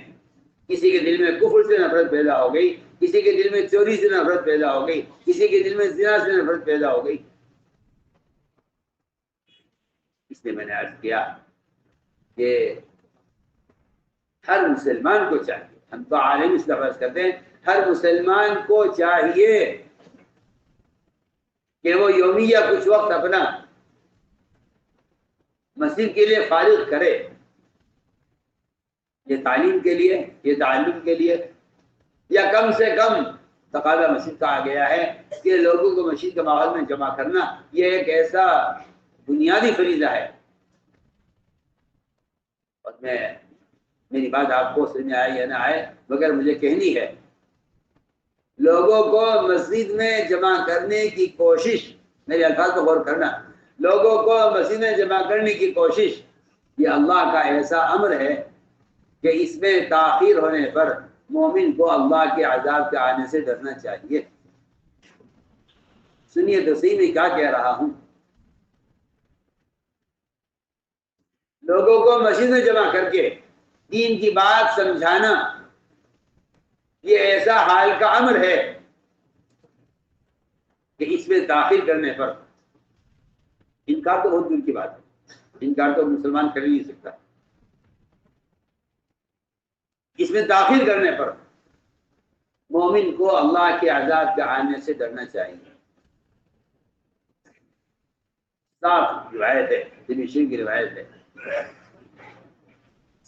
کسی کے دل میں کفر سے نفرت پیدا ہو گئی، کسی کے دل میں چوری سے نفرت پیدا ہو گئی، کسی کے دل میں زنا سے نفرت پیدا ہو گئی. اس لیے میں نے عرض کیا کہ ہر مسلمان کو چاہیے، ہم تو عالم اس لفظ کرتے ہیں، ہر مسلمان کو چاہیے کہ وہ یومیہ کچھ وقت اپنا مسجد کے لیے فارغ کرے. یہ تعلیم کے لیے، یہ تعلم کے لیے، یا کم سے کم تقاضا مسجد کا آ گیا ہے کہ لوگوں کو مسجد کے ماحول میں جمع کرنا یہ ایک ایسا بنیادی فریضہ ہے. اور میری بات آپ کو سمجھ میں آئے یا نہ آئے مگر مجھے کہنی ہے، لوگوں کو مسجد میں جمع کرنے کی کوشش، میرے الفاظ کو غور کرنا، لوگوں کو مسجد میں جمع کرنے کی کوشش یہ اللہ کا ایسا امر ہے کہ اس میں تاخیر ہونے پر مومن کو اللہ کے عذاب کے آنے سے ڈرنا چاہیے. سنیے تو صحیح میں کیا کہہ رہا ہوں. لوگوں کو مسجد میں جمع کر کے دین کی بات سمجھانا یہ ایسا حال کا امر ہے کہ اس میں تاخیر کرنے پر انکار تو بہت دور کی بات ہے، انکار تو مسلمان کر ہی نہیں سکتا. اس میں تاخیر کرنے پر مومن کو اللہ کے عذاب کے آنے سے ڈرنا چاہیے. صاف روایت ہے، ابن شریف کی روایت ہے،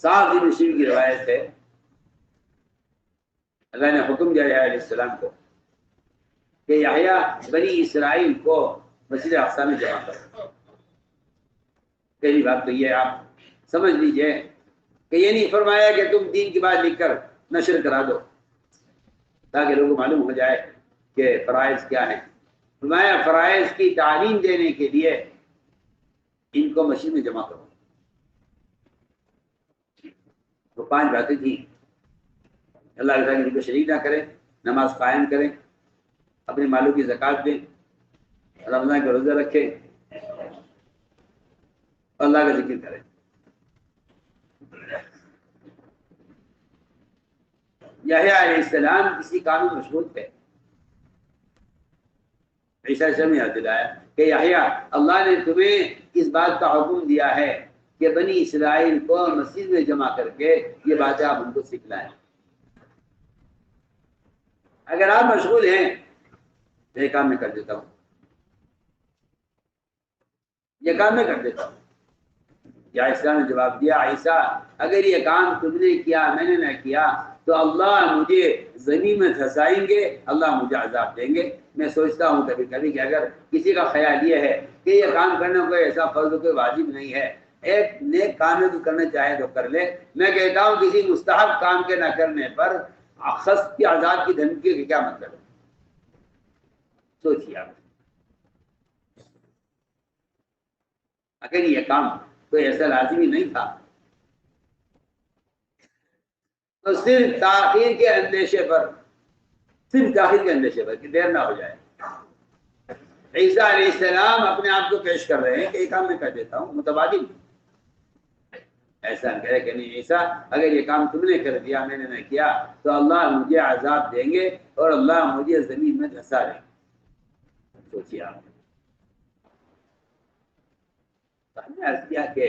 صاف ابن شریف کی روایت ہے. اللہ نے حکم دیا یحییٰ علیہ السلام کو کہ یحییٰ بنی اسرائیل کو مسجد اقصی میں جمع کرو. پہلی بات تو یہ آپ سمجھ لیجئے کہ یہ نہیں فرمایا کہ تم دین کی بات لکھ کر نشر کرا دو تاکہ لوگوں کو معلوم ہو جائے کہ فرائض کیا ہیں. فرمایا فرائض کی تعلیم دینے کے لیے ان کو مسجد میں جمع کرو. وہ 5 باتیں تھیں. اللہ تعالیٰ کو شریک نہ کریں، نماز قائم کریں، اپنے مالوں کی زکوٰۃ دیں، رمضان کا روزہ رکھیں، اللہ کا ذکر کریں. یحییٰ علیہ السلام کسی کام میں مشغول تھے. عیسیٰ علیہ السلام نے یاد دلایا کہ یحییٰ اللہ نے تمہیں اس بات کا حکم دیا ہے کہ بنی اسرائیل کو مسجد میں جمع کر کے یہ باتیں آپ ان کو سکھلائیں. اگر آپ مشغول ہیں تو یہ کام میں کر دیتا ہوں، یہ کام میں کر دیتا ہوں. یا عیسیٰ نے جواب دیا، عیسیٰ اگر یہ کام تم نے کیا میں نے نہ کیا تو اللہ مجھے زمین میں دھسائیں گے، اللہ مجھے عذاب دیں گے. میں سوچتا ہوں کبھی کبھی کہ اگر کسی کا خیال یہ ہے کہ یہ کام کرنا کوئی ایسا فرض کوئی واجب نہیں ہے، ایک نیک کام ہے تو کرنا چاہے تو کر لے. میں کہتا ہوں کسی مستحب کام کے نہ کرنے پر خست کی عذاب کی دھمکی کی کیا مطلب ہے؟ سوچیے آپ. اگر یہ کام کوئی ایسا لازمی نہیں تھا تو صرف تاخیر کے اندیشے پر کہ دیر نہ ہو جائے عیسیٰ علیہ السلام اپنے آپ کو پیش کر رہے ہیں کہ یہ کام میں کر دیتا ہوں، متبادل. ایسا کہے کہ نہیں عیسیٰ اگر یہ کام تم نے کر دیا میں نے نہ کیا تو اللہ مجھے عذاب دیں گے اور اللہ مجھے زمین میں دھسا دیں گے. سوچیے آپ. ہم نے عرض کیا کہ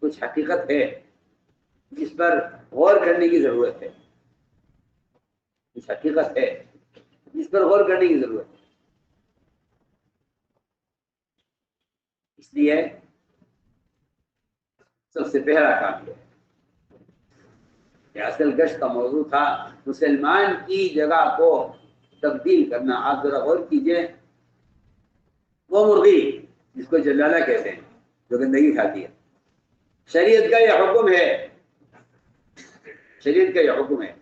کچھ حقیقت ہے جس پر غور کرنے کی ضرورت ہے، کچھ حقیقت ہے جس پر غور کرنے کی ضرورت ہے۔ اس لیے سب سے پہلا کام یہ کہ اصل گشت کا موضوع تھا مسلمان کی جگہ کو تبدیل کرنا۔ آپ ذرا غور کیجئے، وہ مرغی جس کو جلالہ کہتے ہیں جو گندگی کھاتی ہے، شریعت کا یہ حکم ہے، شریعت کا یہ حکم ہے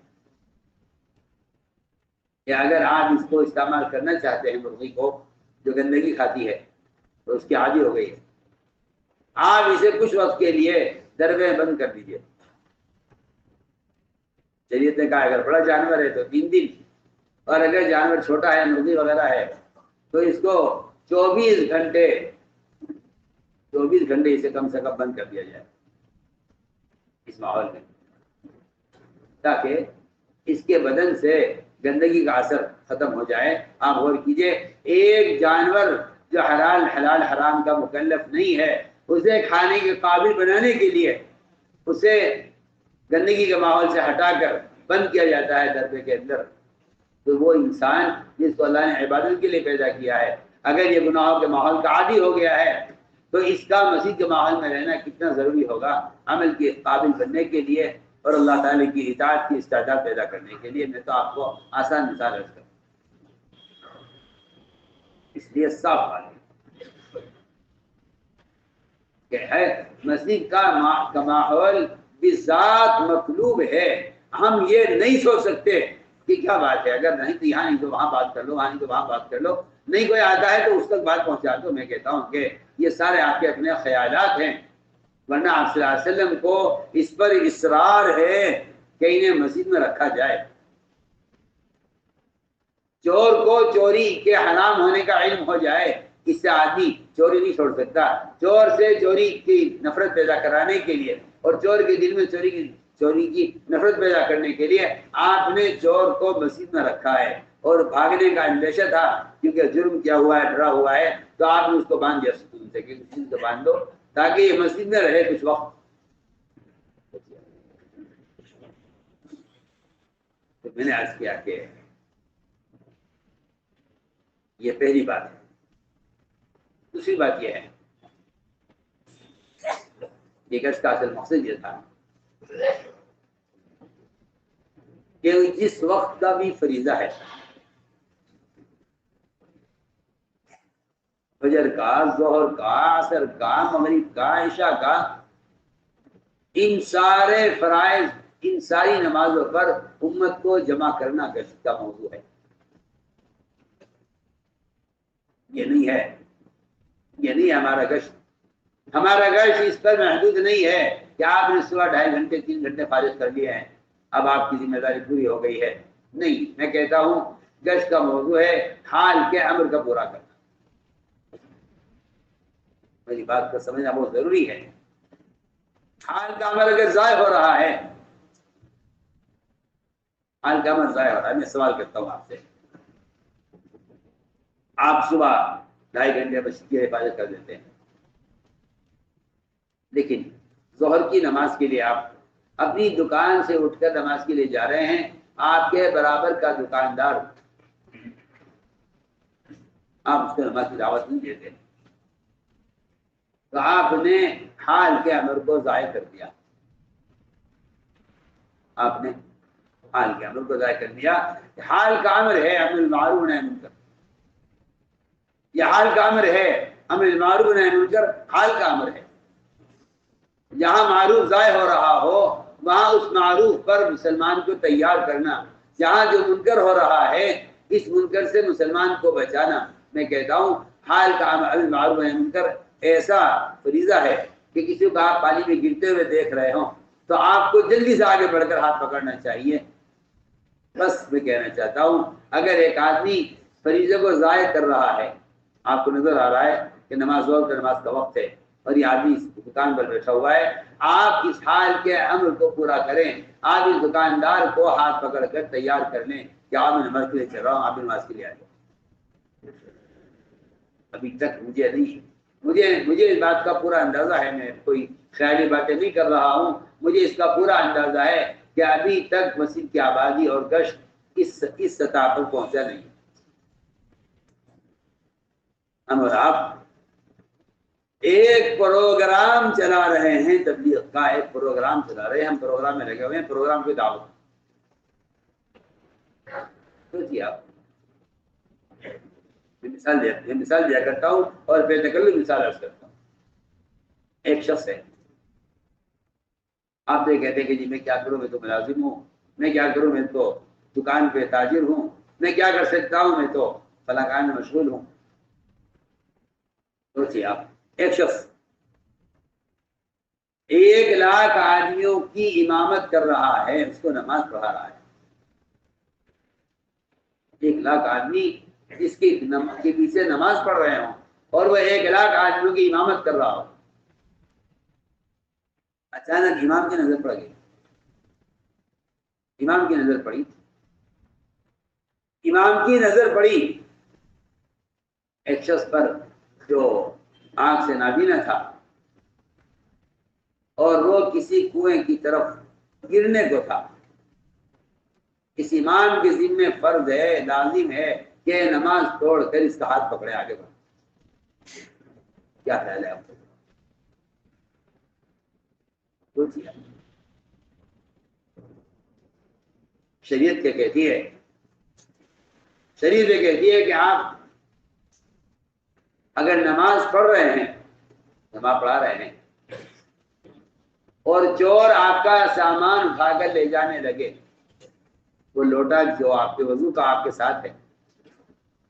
کہ اگر آپ اس کو استعمال کرنا چاہتے ہیں، مرغی کو جو گندگی کھاتی ہے تو اس کی عادی ہو گئی ہے، آپ اسے کچھ وقت کے لیے دربے بند کر دیجئے۔ شریعت نے کہا اگر بڑا جانور ہے تو 3 دن، اور اگر جانور چھوٹا ہے، مرغی وغیرہ ہے، تو اس کو 24 گھنٹے اسے کم سے کم بند کر دیا جائے اس ماحول میں، تاکہ اس کے بدن سے گندگی کا اثر ختم ہو جائے۔ آپ غور کیجئے، ایک جانور جو حلال حرام کا مکلف نہیں ہے، اسے کھانے کے قابل بنانے کے لیے اسے گندگی کے ماحول سے ہٹا کر بند کیا جاتا ہے دربے کے اندر، تو وہ انسان جس کو اللہ نے عبادت کے لیے پیدا کیا ہے، اگر یہ گناہوں کے ماحول کا عادی ہو گیا ہے تو اس کا مسیح کے ماحول میں رہنا کتنا ضروری ہوگا عمل کے قابل بننے کے لیے اور اللہ تعالی کی اطاعت کی استعداد پیدا کرنے کے لیے۔ میں تو آپ کو آسان مثال عرض کروں، اس لیے صاف بات کہ ہے مسجد کا ماحول بذات مطلوب ہے۔ ہم یہ نہیں سوچ سکتے کہ کیا بات ہے، اگر نہیں تو یہاں نہیں تو وہاں بات کر لو، وہاں نہیں تو وہاں بات کر لو، نہیں کوئی آتا ہے تو اس تک بات پہنچا دو۔ میں کہتا ہوں کہ یہ سارے آپ کے اپنے خیالات ہیں، ورنہ آپ صلی اللہ علیہ وسلم کو اس پر اصرار ہے کہ انہیں مسجد میں رکھا جائے۔ چور کو چوری کے حرام ہونے کا علم ہو جائے، اس سے آدمی چوری نہیں چھوڑ سکتا۔ چور سے چوری کی نفرت پیدا کرانے کے لیے اور چور کے دل میں چوری کی نفرت پیدا کرنے کے لیے آپ نے چور کو مسجد میں رکھا ہے، اور بھاگنے کا اندیشہ تھا کیونکہ جرم کیا ہوا ہے، ڈرا ہوا ہے، تو آپ نے اس کو باندھ دیا سکون سے کہ مسجد کو باندھ دو تاکہ یہ مسجد میں رہے کچھ وقت۔ تو میں نے عرض کیا کہ یہ پہلی بات ہے۔ دوسری بات یہ ہے کہ گشت کا اصل مقصد یہ تھا کہ جس وقت کا بھی فریضہ ہے، فجر کا، ظہر کا، عصر کا، مغرب کا، عشاء کا، ان سارے فرائض، ان ساری نمازوں پر امت کو جمع کرنا گشت کا موضوع ہے۔ یہ نہیں ہے ہمارا گشت۔ ہمارا گشت اس پر محدود نہیں ہے کہ آپ نے صبح 2.5 گھنٹے 3 گھنٹے فارغ کر لیے ہیں، اب آپ کی ذمہ داری پوری ہو گئی ہے۔ نہیں، میں کہتا ہوں گشت کا موضوع ہے حال کے امر کا پورا کرنا۔ میری بات کو سمجھنا بہت ضروری ہے۔ حال کا امر اگر ضائع ہو رہا ہے، حال کا امر ضائع ہو رہا ہے، میں سوال کرتا ہوں آپ سے، آپ صبح 2.5 گھنٹے مسجد کی حفاظت کر دیتے ہیں، لیکن ظہر کی نماز کے لیے آپ اپنی دکان سے اٹھ کر نماز کے لیے جا رہے ہیں، آپ کے برابر کا دکاندار، آپ اس کو نماز کی دعوت نہیں دیتے، تو آپ نے حال کے امر کو ضائع کر دیا۔ آپ نے حال کے امر کو ضائع کر دیا۔ حال کا امر ہے امر بالمعروف و نہی عن المنکر، یہ حال کا امر ہے امر بالمعروف و نہی عن المنکر، حال کا امر ہے۔ جہاں معروف ضائع ہو رہا ہو وہاں اس معروف پر مسلمان کو تیار کرنا، جہاں جو منکر ہو رہا ہے اس منکر سے مسلمان کو بچانا۔ میں کہتا ہوں حال کا امر بالمعروف و نہی عن المنکر ایسا فریضہ ہے کہ کسی کو آپ پانی میں گرتے ہوئے دیکھ رہے ہوں تو آپ کو جلدی سے آگے بڑھ کر ہاتھ پکڑنا چاہیے۔ بس میں کہنا چاہتا ہوں اگر ایک آدمی فریضے کو ضائع کر رہا ہے، آپ کو نظر آ رہا ہے کہ نماز ظہر کا نماز کا وقت ہے اور یہ آدمی اس دکان پر بیٹھا ہوا ہے، آپ اس حال کے امر کو پورا کریں، آپ اس دکاندار کو ہاتھ پکڑ کر تیار کر لیں کہ آپ میں نماز کے لیے چل رہا ہوں، آپ نماز کے لیے آ جائیں۔ ابھی تک مجھے نہیں مجھے اس بات کا پورا اندازہ ہے، میں کوئی خیالی باتیں نہیں کر رہا ہوں، مجھے اس کا پورا اندازہ ہے کہ ابھی تک مسجد کی آبادی اور گشت اس سطح پر پہنچا نہیں۔ ہم اور آپ ایک پروگرام چلا رہے ہیں، تبلیغ کا ایک پروگرام چلا رہے ہیں، ہم پروگرام میں لگے ہوئے ہیں، پروگرام کی دعوت۔ سوچیے آپ، میں مثال دیا کرتا ہوں اور بے تکلف مثال عرض کرتا ہوں۔ ایک شخص ہے، آپ تو یہ کہتے ہیں کہ جی میں کیا کروں، میں تو ملازم ہوں، میں کیا کروں، میں تو دکان پہ تاجر ہوں، میں کیا کر سکتا ہوں، میں تو فلاں کام میں مشغول ہوں۔ سوچیے آپ، ایک شخص 1,00,000 آدمیوں کی امامت کر رہا ہے، اس کو نماز پڑھا رہا ہے۔ 1,00,000 آدمی اس کے پیچھے نماز پڑھ رہے ہوں اور وہ 1,00,000 آدمیوں کی امامت کر رہا ہو۔ اچانک امام کی نظر پڑ گئی، امام کی نظر پڑی، امام کی نظر پڑی ایک شخص پر جو آنکھ سے نابینا تھا، اور وہ کسی کنویں کی طرف گرنے کو تھا۔ اس امام کے ذمہ فرض ہے، لازم ہے کہ نماز توڑ کر اس کا ہاتھ پکڑے، آگے بڑھے۔ کیا خیال ہے آپ کو؟ سوچیے، شریعت کیا کہتی ہے؟ شریعت یہ کہتی ہے کہ آپ اگر نماز پڑھ رہے ہیں، نماز پڑھا رہے ہیں، اور چور آپ کا سامان اٹھا کر لے جانے لگے، وہ لوٹا جو آپ کے وضو کا آپ کے ساتھ ہے،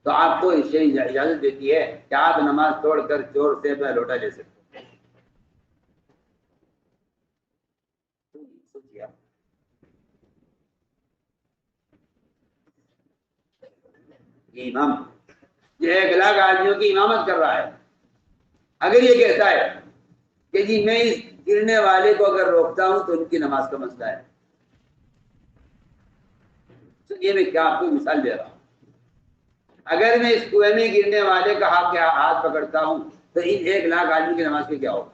تو آپ کو اس سے اجازت دیتی ہے کہ آپ نماز توڑ کر چور سے اپنا لوٹا لے سکتے ہیں۔ سوچیے آپ، یہ امام یہ 1,00,000 آدمیوں کی امامت کر رہا ہے، اگر یہ کہتا ہے کہ جی میں اس گرنے والے کو اگر روکتا ہوں تو ان کی نماز کا مسئلہ ہے، تو یہ میں کیا آپ کو مثال دے رہا ہوں۔ اگر میں اس کنویں میں گرنے والے کا ہاتھ پکڑتا ہوں تو ان 1,00,000 آدمی کی نماز پہ کیا ہوگا؟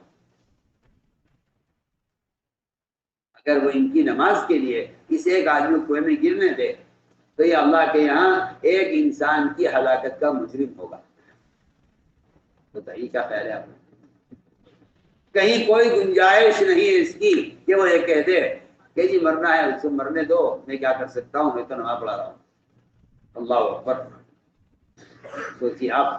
اگر وہ ان کی نماز کے لیے اس ایک آدمی کو کنویں میں گرنے دے تو یہ اللہ کے یہاں ایک انسان کی ہلاکت کا مجرم ہوگا۔ بتائیے کیا خیال ہے آپ کو؟ کہیں کوئی گنجائش نہیں ہے اس کی کہ وہ یہ کہہ دے کہ جی مرنا ہے اس کو مرنے دو، میں کیا کر سکتا ہوں، میں تو نماز پڑھا رہا ہوں۔ اللہ اکبر۔ سوچیے آپ،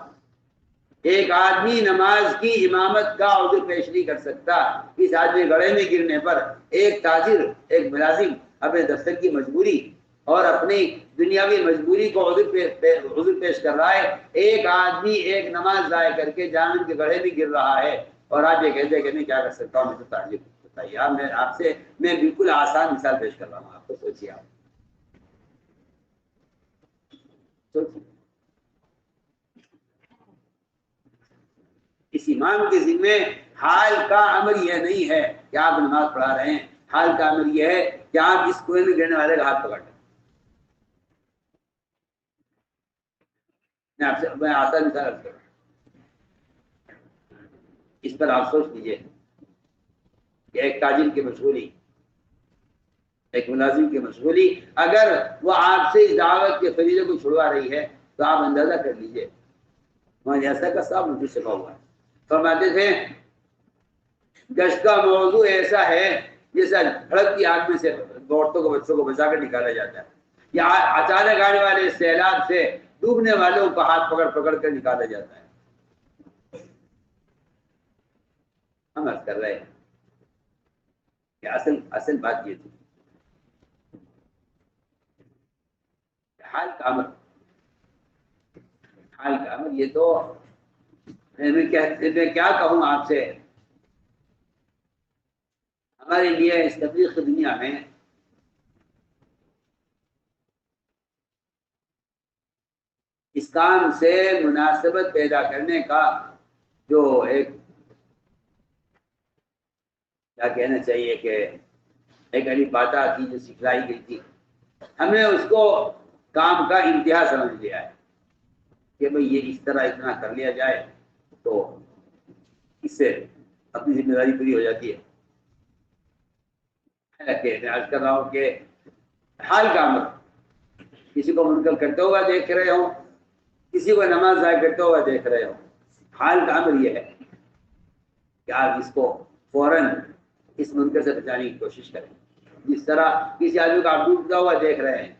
ایک آدمی نماز کی امامت کا عذر پیش نہیں کر سکتا، اس آدمی گڑھے میں گرنے پر ایک تاجر، ایک ملازم اپنے دفتر کی مجبوری اور اپنی دنیاوی مجبوری کو عذر پیش کر رہا ہے، ایک آدمی ایک نماز ضائع کر کے جہنم کے گڑھے میں گر رہا ہے، اور آپ یہ کہتے ہیں کہ میں کیا کر سکتا ہوں، میں تو تاجر ہوں۔ بتائیے آپ میں بالکل آسان مثال پیش کر رہا ہوں آپ کو، سوچیے آپ، سوچیے۔ اس امام کے ذمے حال کا امر یہ نہیں ہے کہ آپ نماز پڑھا رہے ہیں، حال کا امر یہ ہے کہ آپ اس کنویں میں گرنے والے کا ہاتھ پکڑ لیں۔ میں آسان مثال عرض کروں، اس پر آپ سوچ لیجیے کہ ایک تاجر کی مشغولی، ایک ملازم کی مشغولی، اگر وہ آپ سے اس دعوت کے فریضے کو چھڑوا رہی ہے تو آپ اندازہ کر لیجیے۔ وہاں ایسا کا صاحب مجھے شفا ہوا ہے، فرماتے تھے گشت کا موضوع ایسا ہے جیسا بھڑک کی آگ میں سے عورتوں کو بچوں کو بچا کر نکالا جاتا ہے، یا اچانک آنے والے سیلاب سے ڈوبنے والوں کو ہاتھ پکڑ پکڑ کر نکالا جاتا ہے۔ ہم عرض کر رہے ہیں کہ اصل بات یہ تھی، حال کا امر یہ تو میں کیا کہوں آپ سے، ہمارے لیے اس تبلیغ کی دنیا میں اس کام سے مناسبت پیدا کرنے کا جو ایک کیا کہنا چاہیے کہ ایک علی باتا تھی جو سکھلائی گئی تھی، ہم نے اس کو کام کا امتیاز سمجھ لیا ہے کہ بھئی یہ اس طرح اتنا کر لیا جائے تو اس سے اپنی ذمہ داری پوری ہو جاتی ہے۔ میں عرض کر رہا ہوں کہ حال کا امر، کسی کو منقل کرتے ہوا دیکھ رہے ہوں، کسی کو نماز ضائع کرتے ہوا دیکھ رہے ہوں، حال کا امر یہ ہے کہ آپ اس کو فوراً اس منکر سے بچانے کی کوشش کریں۔ جس طرح کسی آدمی کو آپ ڈوبتا ہوا دیکھ رہے ہیں،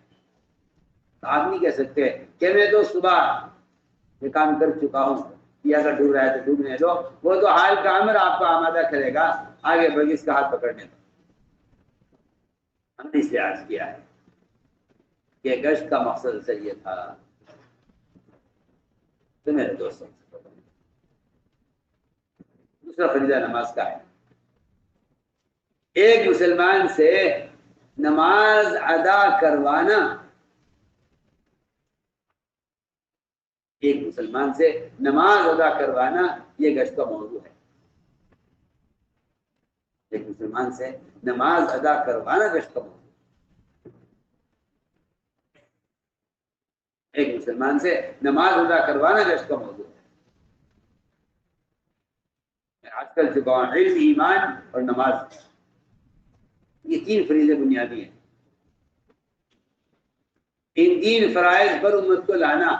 تو آپ نہیں کہہ سکتے کہ میں تو صبح یہ کام کر چکا ہوں، یہ اگر ڈوب رہا ہے تو ڈوبنے دو۔ وہ تو حال کا امر آپ کو آمادہ کرے گا آگے بڑھ اس کا ہاتھ پکڑنے دو۔ ہم نے اس لیے عرض کیا ہے کہ گشت کا مقصد سے یہ تھا۔ تو میرے دوستوں، دوسرا فریضہ نماز کا ہے۔ ایک مسلمان سے نماز ادا کروانا، ایک مسلمان سے نماز ادا کروانا یہ گشت کا موضوع ہے۔ ایک مسلمان سے نماز ادا کروانا گشت کا موضوع ہے۔ ایک مسلمان سے نماز ادا کروانا گشت کا موضوع ہے۔ میں آج کل چکا ہوں، علم، ایمان اور نماز، یہ تین فریضے بنیادی ہیں۔ ان تین فرائض پر امت کو لانا،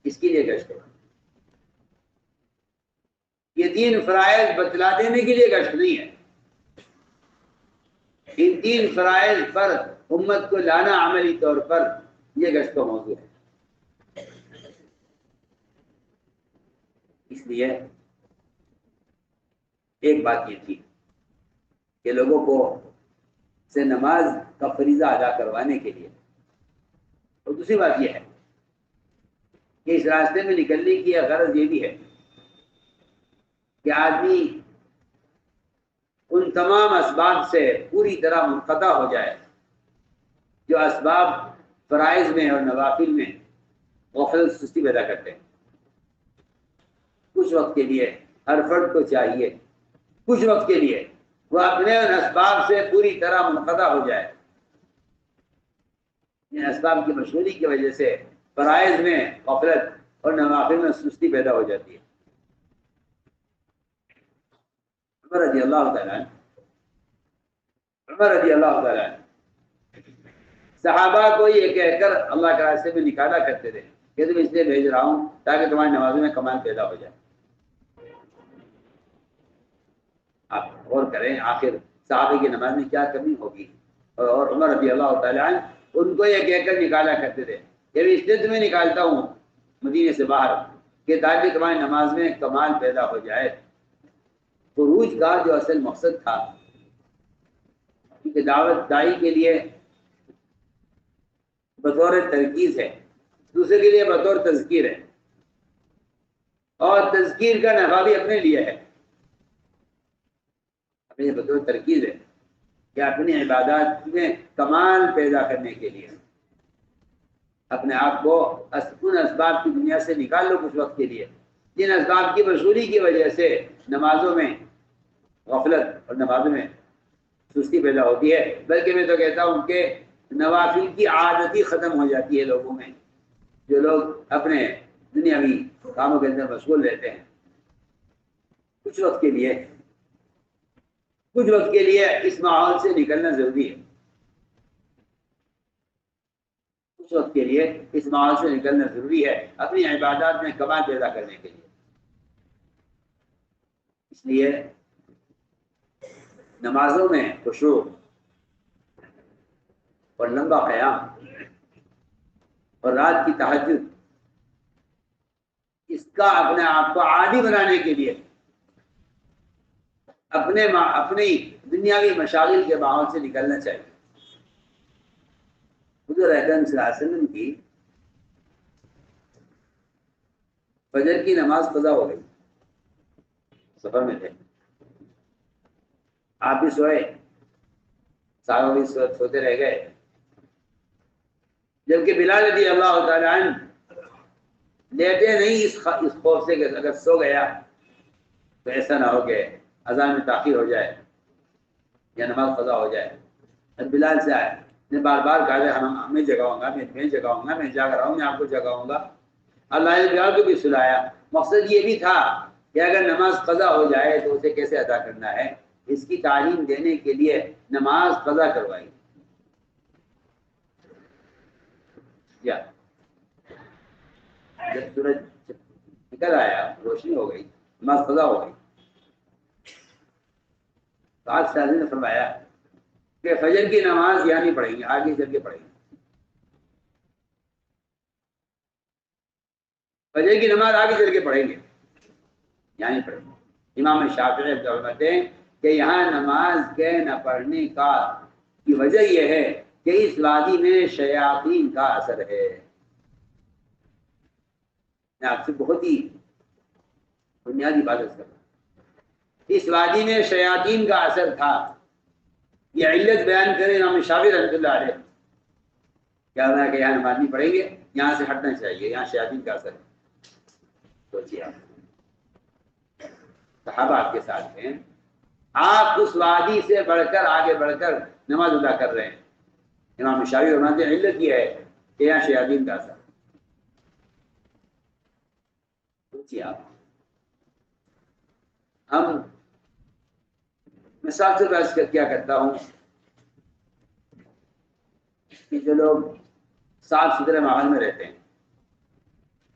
اس کے لیے گشت ہے۔ یہ تین فرائض بتلا دینے کے لیے گشت نہیں ہے۔ ان تین فرائض پر امت کو لانا عملی طور پر یہ گشت کا موضوع ہے۔ اس لیے ایک بات یہ تھی کہ لوگوں کو سے نماز کا فریضہ ادا کروانے کے لیے، اور دوسری بات یہ ہے کہ اس راستے میں نکلنے کی غرض یہ بھی ہے کہ آدمی ان تمام اسباب سے پوری طرح منقطع ہو جائے جو اسباب فرائض میں اور نوافل میں غفلت سستی پیدا کرتے ہیں۔ کچھ وقت کے لیے ہر فرد کو چاہیے، کچھ وقت کے لیے وہ اپنے ان اسباب سے پوری طرح منقطع ہو جائے۔ ان اسباب کی مشغولی کی وجہ سے فرائض میں غفلت اور نوافل میں سستی پیدا ہو جاتی ہے۔ عمر رضی اللہ تعالیٰ عنہ صحابہ کو یہ کہہ کر اللہ کے راستے میں نکالا کرتے تھے کہ تم اس لیے بھیج رہا ہوں تاکہ تمہاری نمازوں میں کمال پیدا ہو جائے۔ آپ غور کریں آخر صحابہ کی نماز میں کیا کمی ہوگی، اور عمر رضی اللہ تعالیٰ عنہ ان کو یہ کہہ کر نکالا کرتے تھے کہ اس لیے تمہیں نکالتا ہوں مدینے سے باہر کہ تاکہ تمہاری نماز میں کمال پیدا ہو جائے۔ خروج کا جو اصل مقصد تھا، کیونکہ دعوت دائی کے لیے بطور ترکیز ہے، دوسرے کے لیے بطور تذکیر ہے، اور تذکیر کا نفع بھی اپنے لیے ہے، اپنے بطور ترکیز ہے کہ اپنی عبادات میں کمال پیدا کرنے کے لیے اپنے آپ کو ان اسباب کی دنیا سے نکال لو کچھ وقت کے لیے جن اسباب کی مشغولی کی وجہ سے نمازوں میں غفلت اور نمازوں میں سستی پیدا ہوتی ہے۔ بلکہ میں تو کہتا ہوں کہ نوافل کی عادت ہی ختم ہو جاتی ہے لوگوں میں، جو لوگ اپنے دنیاوی کاموں کے اندر مشغول رہتے ہیں۔ کچھ وقت کے لیے اس ماحول سے نکلنا ضروری ہے، کچھ وقت کے لیے اس ماحول سے نکلنا ضروری ہے اپنی عبادات میں کمال پیدا کرنے کے لیے۔ اس لیے نمازوں میں خشوع اور لمبا قیام اور رات کی تہجد، اس کا اپنے آپ کو عادی بنانے کے لیے اپنی دنیاوی مشاغل کے ماحول سے نکلنا چاہیے۔ حضور اکرم صلی اللہ علیہ وسلم کی فجر کی نماز قضا ہو گئی، سفر میں تھے، آپ بھی سوئے، صحابہ بھی سوتے رہ گئے، جبکہ بلال رضی اللہ تعالیٰ عنہ لیٹے نہیں اس خوف سے کہ اگر سو گیا تو ایسا نہ ہو کہ اذان میں تاخیر ہو جائے یا نماز قضا ہو جائے۔ بلال سے آئے، نے بار بار کہا میں جگاؤں گا، میں جگاؤں گا، میں جاگ رہا ہوں، میں آپ کو جگاؤں گا۔ اللہ نے بلال کو بھی سلایا۔ مقصد یہ بھی تھا کہ اگر نماز قضا ہو جائے تو اسے کیسے ادا کرنا ہے، اس کی تعلیم دینے کے لیے نماز قضا کروائی یا جب سورج نکل آیا، روشنی ہو گئی، نماز قضا ہو گئی، تو آج شاہی نے فرمایا کہ فجر کی نماز یہاں نہیں پڑھیں گے، آگے چل کے پڑھیں گے۔ فجر کی نماز آگے چل کے پڑھیں گے، یہاں نہیں پڑھیں گے۔ امام شافعی فرماتے ہیں کہ یہاں نماز کے نہ پڑھنے کی وجہ یہ ہے کہ اس وادی میں شیاطین کا اثر ہے۔ میں آپ سے بہت ہی بنیادی بات کر رہا ہوں، اس وادی میں شیاطین کا اثر تھا، یہ علت بیان کرے امام شافعی رحمۃ اللہ علیہ، کیا ہونا ہے کہ یہاں نماز نہیں پڑھیں گے، یہاں سے ہٹنا چاہیے، یہاں شیاطین کا اثر ہے۔ سوچیے آپ، صحابہ آپ کے ساتھ ہیں، آپ اس وادی سے بڑھ کر آگے بڑھ کر نماز ادا کر رہے ہیں، امام شافعی فرماتے ہیں علت یہ ہے کہ یہاں شیاطین کا اثر ہے۔ سوچیے آپ، ہم مثال سے بحث کیا کرتا ہوں کہ جو لوگ صاف ستھرے ماحول میں رہتے ہیں،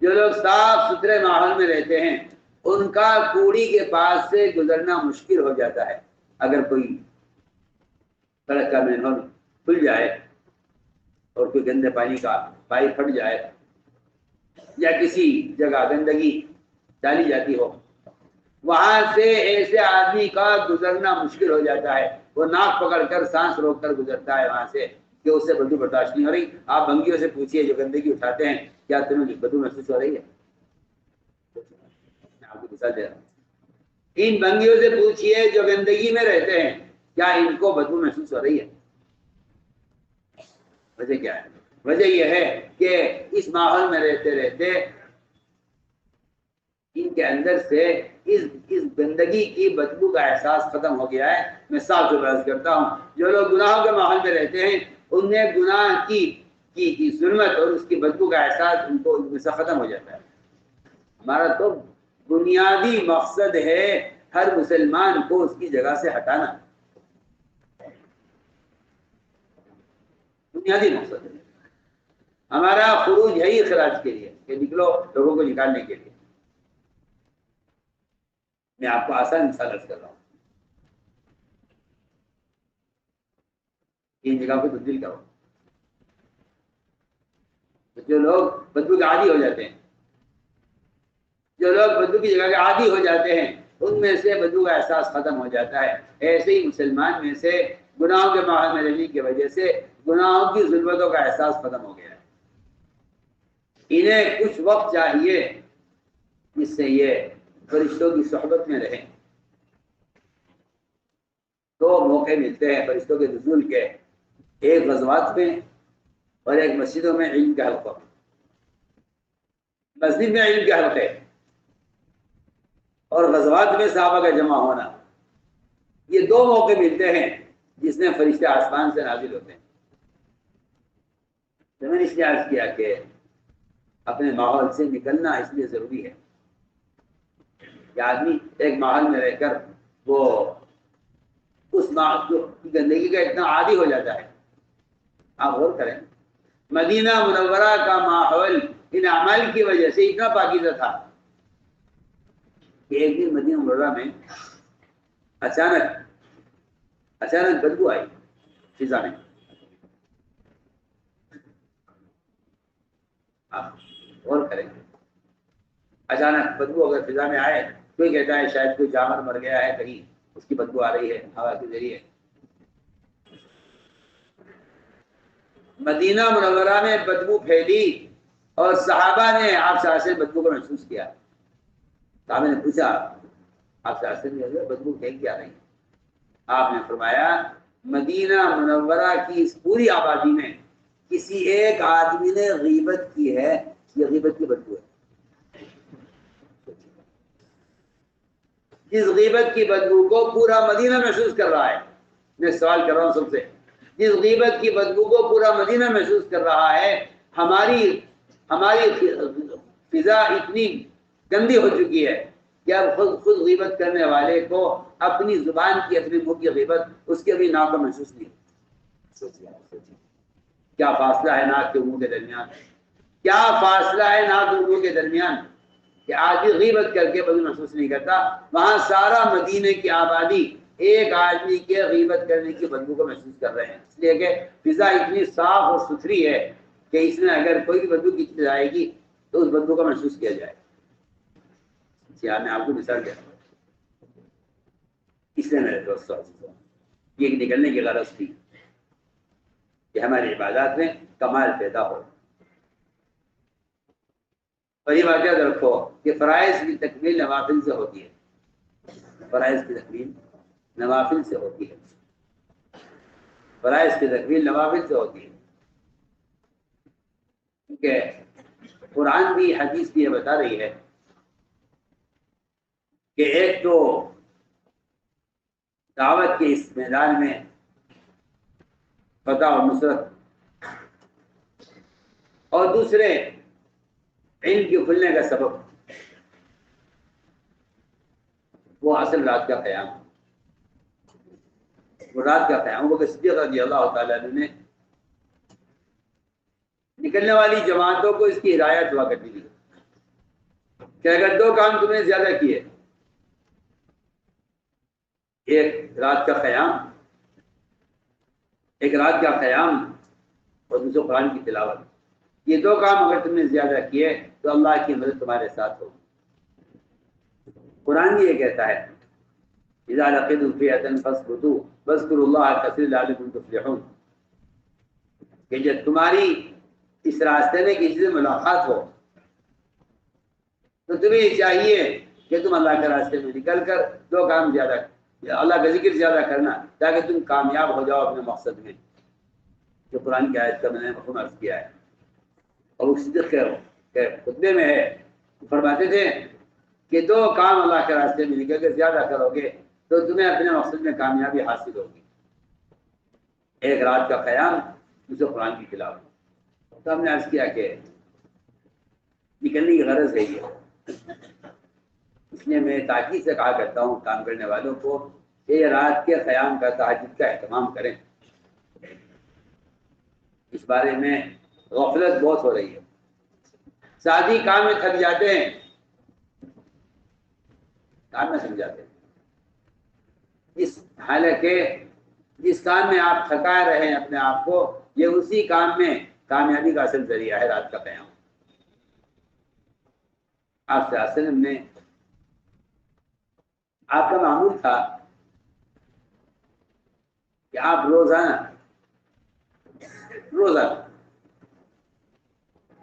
جو لوگ صاف ستھرے ماحول میں رہتے ہیں، ان کا کوڑی کے پاس سے گزرنا مشکل ہو جاتا ہے۔ اگر کوئی سڑک کا مینہول کھل جائے اور کوئی گندے پانی کا پائپ پھٹ جائے یا کسی جگہ گندگی ڈالی جاتی ہو، وہاں سے ایسے آدمی کا گزرنا مشکل ہو جاتا ہے، وہ ناک پکڑ کر سانس روک کر گزرتا ہے وہاں سے کہ اسے بدبو برداشت نہیں ہو رہی۔ آپ بھنگیوں سے پوچھیے جو گندگی اٹھاتے ہیں، کیا تمہیں بدبو محسوس ہو رہی ہے؟ میں آپ کو مثال دے رہا ہوں، ان بھنگیوں سے پوچھیے جو گندگی میں رہتے ہیں، کیا ان کو بدبو محسوس ہو رہی ہے؟ وجہ کیا ہے؟ وجہ یہ ہے کہ اس ماحول میں رہتے رہتے ان کے اندر سے اس گندگی کی بدبو کا احساس ختم ہو گیا ہے۔ میں صاف سے بحث کرتا ہوں، جو لوگ گناہوں کے ماحول میں رہتے ہیں، ان میں گناہ کی ظلمت اور اس کی بدبو کا احساس ان کو ان میں سے ختم ہو جاتا ہے۔ ہمارا تو بنیادی مقصد ہے ہر مسلمان کو اس کی جگہ سے ہٹانا، بنیادی مقصد ہے ہمارا۔ خروج ہے ہی اخراج کے لیے کہ نکلو، لوگوں کو نکالنے کے لیے۔ میں آپ کو آسان مثال عرض کر رہا ہوں، ان جگہ کو تبدیل کرو۔ جو لوگ بدبو کے عادی ہو جاتے ہیں، جو لوگ بدبو کی جگہ کے عادی ہو جاتے ہیں، ان میں سے بدبو کا احساس ختم ہو جاتا ہے۔ ایسے ہی مسلمان میں سے گناہوں کے ماحول میں رہنے کی وجہ سے گناہوں کی ظلمتوں کا احساس ختم ہو گیا ہے۔ انہیں کچھ وقت چاہیے جس سے یہ فرشتوں کی صحبت میں رہیں۔ دو موقع ملتے ہیں فرشتوں کے نزول کے، ایک غزوات میں اور ایک مسجدوں میں علم کے حلقوں میں۔ مسجد میں علم کے حلقے اور غزوات میں صحابہ کا جمع ہونا، یہ دو موقع ملتے ہیں جس میں فرشتے آسمان سے نازل ہوتے ہیں۔ تو میں نے اس لیے عرض کیا کہ اپنے ماحول سے نکلنا اس لیے ضروری ہے کہ آدمی ایک ماحول میں رہ کر وہ اس گندگی کا اتنا عادی ہو جاتا ہے۔ آپ غور کریں، مدینہ منورہ کا ماحول ان اعمال کی وجہ سے اتنا پاکیزہ تھا کہ ایک دن مدینہ منورہ میں اچانک بدبو آئی فضا میں۔ آپ غور کریں، اچانک بدبو اگر فضا میں آئے، کوئی کہتا ہے شاید کوئی جانور مر گیا ہے کہیں، اس کی بدبو آ رہی ہے ہوا کے ذریعے۔ مدینہ منورہ میں بدبو پھیلی اور صحابہ نے آپ سے بدبو کو محسوس کیا۔ صحابہ نے پوچھا آپ سے بدبو پھینک کیا رہی؟ آپ نے فرمایا مدینہ منورہ کی اس پوری آبادی میں کسی ایک آدمی نے غیبت کی ہے، یہ غیبت کی بدبو ہے۔ جس غیبت کی بدبو کو پورا مدینہ محسوس کر رہا ہے، میں سوال کر رہا ہوں سب سے، جس غیبت کی بدبو کو پورا مدینہ محسوس کر رہا ہے، ہماری فضا اتنی گندی ہو چکی ہے کہ اب خود غیبت کرنے والے کو اپنی زبان کی، اپنے منہ کی غیبت اس کے بھی ناک کو محسوس نہیں ہوتی۔ سوچیے کیا فاصلہ ہے ناک کے منہ کے درمیان، کیا فاصلہ ہے ناک اور منہ کے درمیان کہ آدمی غیبت کر کے بدبو محسوس نہیں کرتا، وہاں سارا مدینے کی آبادی ایک آدمی کے غیبت کرنے کی بدبو کو محسوس کر رہے ہیں، اس لیے کہ فضا اتنی صاف اور ستھری ہے کہ اس میں اگر کوئی بھی بدبو کی چیز آئے گی تو اس بدبو کو محسوس کیا جائے۔ میں آپ کو مثال دیتا ہوں، اس لیے میرے دوستوں یہ نکلنے کی غرض تھی کہ ہماری عبادات میں کمال پیدا ہو۔ اور یہ بات یاد رکھو کہ فرائض کی تکمیل نوافل سے ہوتی ہے، فرائض کی تکمیل نوافل سے ہوتی ہے، فرائض کی تکمیل نوافل سے ہوتی ہے، کیونکہ قرآن بھی حدیث بھی یہ بتا رہی ہے کہ ایک تو دعوت کے اس میدان میں فتح و نصرت، اور دوسرے علم کے کھلنے کا سبب وہ اصل رات کا قیام، وہ رات کا قیام۔ وہ صدیق رضی اللہ تعالیٰ عنہ نے نکلنے والی جماعتوں کو اس کی ہدایت ہوا کرتی تھی کہ اگر دو کام تم نے زیادہ کیے، ایک رات کا قیام، ایک رات کا قیام اور دوسرے قرآن کی تلاوت، یہ دو کام اگر تم نے زیادہ کیے تو اللہ کی مدد تمہارے ساتھ ہوگی۔ قرآن بھی یہ کہتا ہے اذا لقيتم فئة فاثبتوا واذكروا الله كثيرا لعلكم تفلحون، کہ جب تمہاری اس راستے میں کسی سے ملاقات ہو تو تمہیں چاہیے کہ تم اللہ کے راستے میں نکل کر دو کام زیادہ، اللہ کا ذکر زیادہ کرنا تاکہ تم کامیاب ہو جاؤ اپنے مقصد میں، جو قرآن کی آیت کا میں نے مفہوم عرض کیا ہے۔ اور وہ صدیق کے خطبے میں ہے، فرماتے تھے کہ دو کام اللہ کے راستے میں نکل کے زیادہ کرو گے تو تمہیں اپنے مقصد میں کامیابی حاصل ہوگی، ایک رات کا قیام، دوسرے قرآن کی تلاوت۔ تو ہم نے عرض کیا کہ نکلنے کی غرض ہے یہ، اس لیے میں تاکید سے کہا کرتا ہوں کام کرنے والوں کو کہ یہ رات کے قیام کا، تہجد کا اہتمام کریں۔ اس بارے میں غفلت بہت ہو رہی ہے، ساتھی کام میں تھک جاتے ہیں، کام میں سمجھاتے ہیں، حالانکہ جس کام میں آپ تھکا رہے ہیں اپنے آپ کو، یہ اسی کام میں کامیابی کا اصل ذریعہ ہے، رات کا قیام۔ آپ سے وسلم نے، آپ کا معمول تھا کہ آپ روزانہ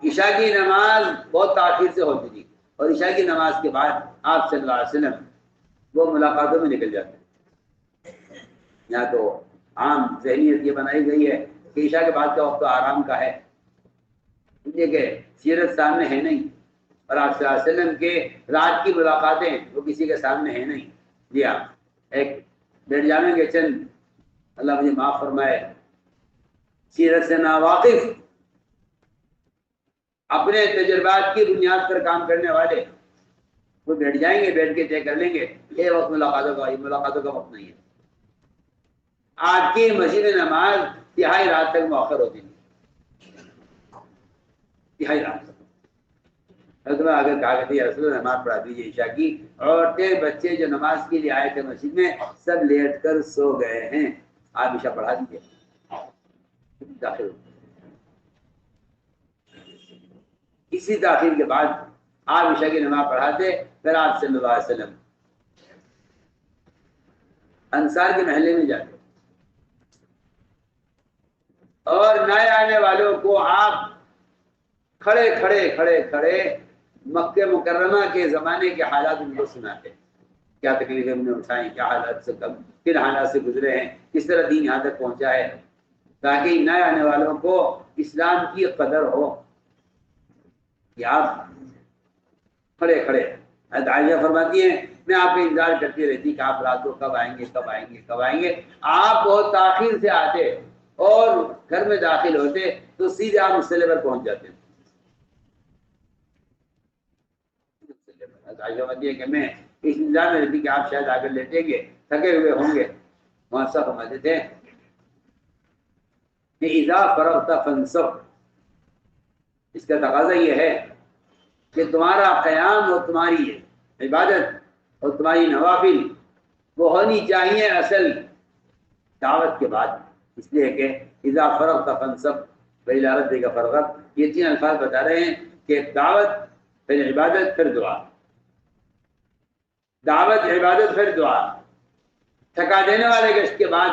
عشاء کی نماز بہت تاخیر سے ہوتی تھی، اور عشاء کی نماز کے بعد آپ صلی اللہ علیہ وسلم وہ ملاقاتوں میں نکل جاتے ہیں۔ یہاں تو عام ذہنیت یہ بنائی گئی ہے کہ عشاء کے بعد کا وقت تو آرام کا ہے، اس لیے کہ سیرت سامنے ہے نہیں، اور آپ صلی اللہ علیہ وسلم کے رات کی ملاقاتیں وہ کسی کے سامنے ہے نہیں۔ جی ہاں، ایک بیٹھ جانے کے چند، اللہ مجھے معاف فرمائے، سیرت سے ناواقف، اپنے تجربات کی بنیاد پر کام کرنے والے وہ بیٹھ جائیں گے، بیٹھ کے طے کر لیں گے یہ وقت ملاقاتوں کا، یہ ملاقاتوں کا وقت نہیں ہے۔ آپ کی مسجد نماز تہائی رات تک مؤخر ہوتی تھی، تہائی رات تک۔ حضرت اگر کہا کہ رسول اللہ نماز پڑھا دیجیے عشاء کی، عورتیں بچے جو نماز کے لیے آئے تھے مسجد میں سب لیٹ کر سو گئے ہیں، آپ عشاء پڑھا دیجیے، داخل۔ اسی تاخیر کے بعد آپ عشاء کی نماز پڑھاتے، پھر آپ صلی اللہ علیہ وسلم انصار کے محلے میں جاتے اور نئے آنے والوں کو آپ کھڑے مکہ مکرمہ کے زمانے کے حالات ان کو سناتے، کیا تکلیفیں ہم نے اٹھائیں، کیا حالات سے کن حالات سے گزرے ہیں، کس طرح دین یہاں تک پہنچا ہے، تاکہ نئے آنے والوں کو اسلام کی قدر ہو کہ آپ کھڑے عائشہ فرماتی ہیں میں آپ کا انتظار کرتی رہتی کہ آپ رات کو کب آئیں گے۔ آپ بہت تاخیر سے آتے اور گھر میں داخل ہوتے تو سیدھے آپ مصلی پر پہنچ جاتے۔ عائشہ فرماتی ہے کہ میں اس نظام میں رہتی کہ آپ شاید آگر لیٹیں گے، تھکے ہوئے ہوں گے، وہاں سب فرماتے تھے کہ اذا فرغت فانصب، اس کا تقاضا یہ ہے کہ تمہارا قیام اور تمہاری عبادت اور تمہاری نوافل وہ ہونی چاہیے اصل دعوت کے بعد، اس لیے کہ اذا فرغت فانصب وإلی ربک فرغب، یہ تین الفاظ بتا رہے ہیں کہ دعوت پھر عبادت پھر دعا، دعوت عبادت پھر دعا، تھکا دینے والے گشت کے بعد،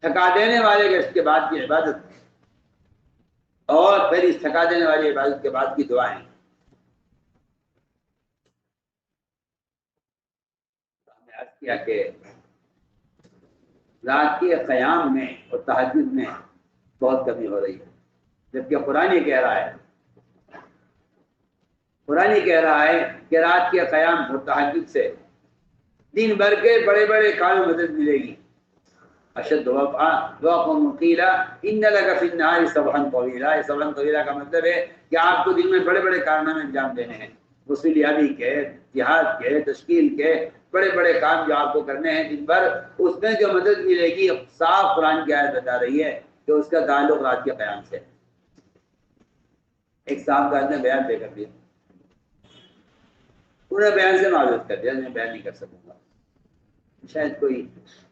تھکا دینے والے گشت کے بعد کی عبادت، اور پھر اس تھکا دینے والی عبادت کے بعد کی دعائیں۔ ہم نے عرض کیا کہ رات کے قیام میں اور تہجد میں بہت کمی ہو رہی ہے، جبکہ قرآن یہ کہہ رہا ہے، قرآن یہ کہہ رہا ہے کہ رات کے قیام اور تہجد سے دن بھر کے بڑے بڑے کاموں میں مدد ملے گی۔ اشد وقم قیلا ان لک فی النہار سبحا طویلا، سبحا طویلا کا مطلب ہے کہ آپ کو دن میں بڑے بڑے کارنامے انجام دینے ہیں، وصولیابی کے، جہاد کے، تشکیل کے بڑے بڑے کام جو آپ کو کرنے ہیں دن بھر، اس میں جو مدد ملے گی صاف قرآن کی آیت بتا رہی ہے کہ اس کا تعلق رات کے قیام سے۔ ایک صاحب کا نے بیان دے کر دیا، انہیں بیان سے معذرت کر دیا، میں بیان نہیں کر سکوں گا، شاید کوئی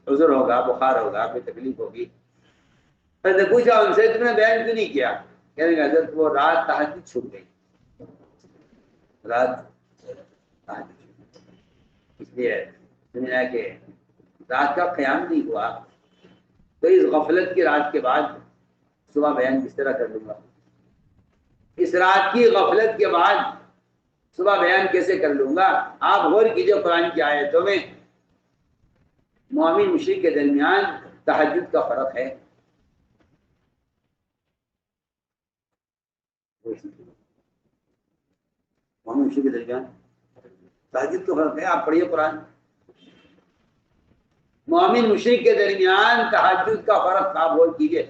عذر ہوگا، بخار ہوگا، کوئی تکلیف ہوگی۔ میں نے پوچھا ان سے تم نے بیان کیوں نہیں کیا؟ کہنے لگا حضرت وہ رات تہجد چھوٹ گئی، رات تہجد چھوٹ گئی، اس لیے سمجھا کہ رات کا قیام نہیں ہوا تو اس غفلت کی رات کے بعد صبح بیان کس طرح کر لوں گا؟ اس رات کی غفلت کے بعد صبح بیان کیسے کر لوں گا؟ آپ غور کیجئے قرآن کی آیتوں میں مومن مشرک کے درمیان تہجد کا فرق ہے۔ مومن مشرک کے درمیان تہجد کا فرق ہے، آپ پڑھیے قرآن۔ مومن مشرک کے درمیان تہجد کا فرق آپ غور کیجئے۔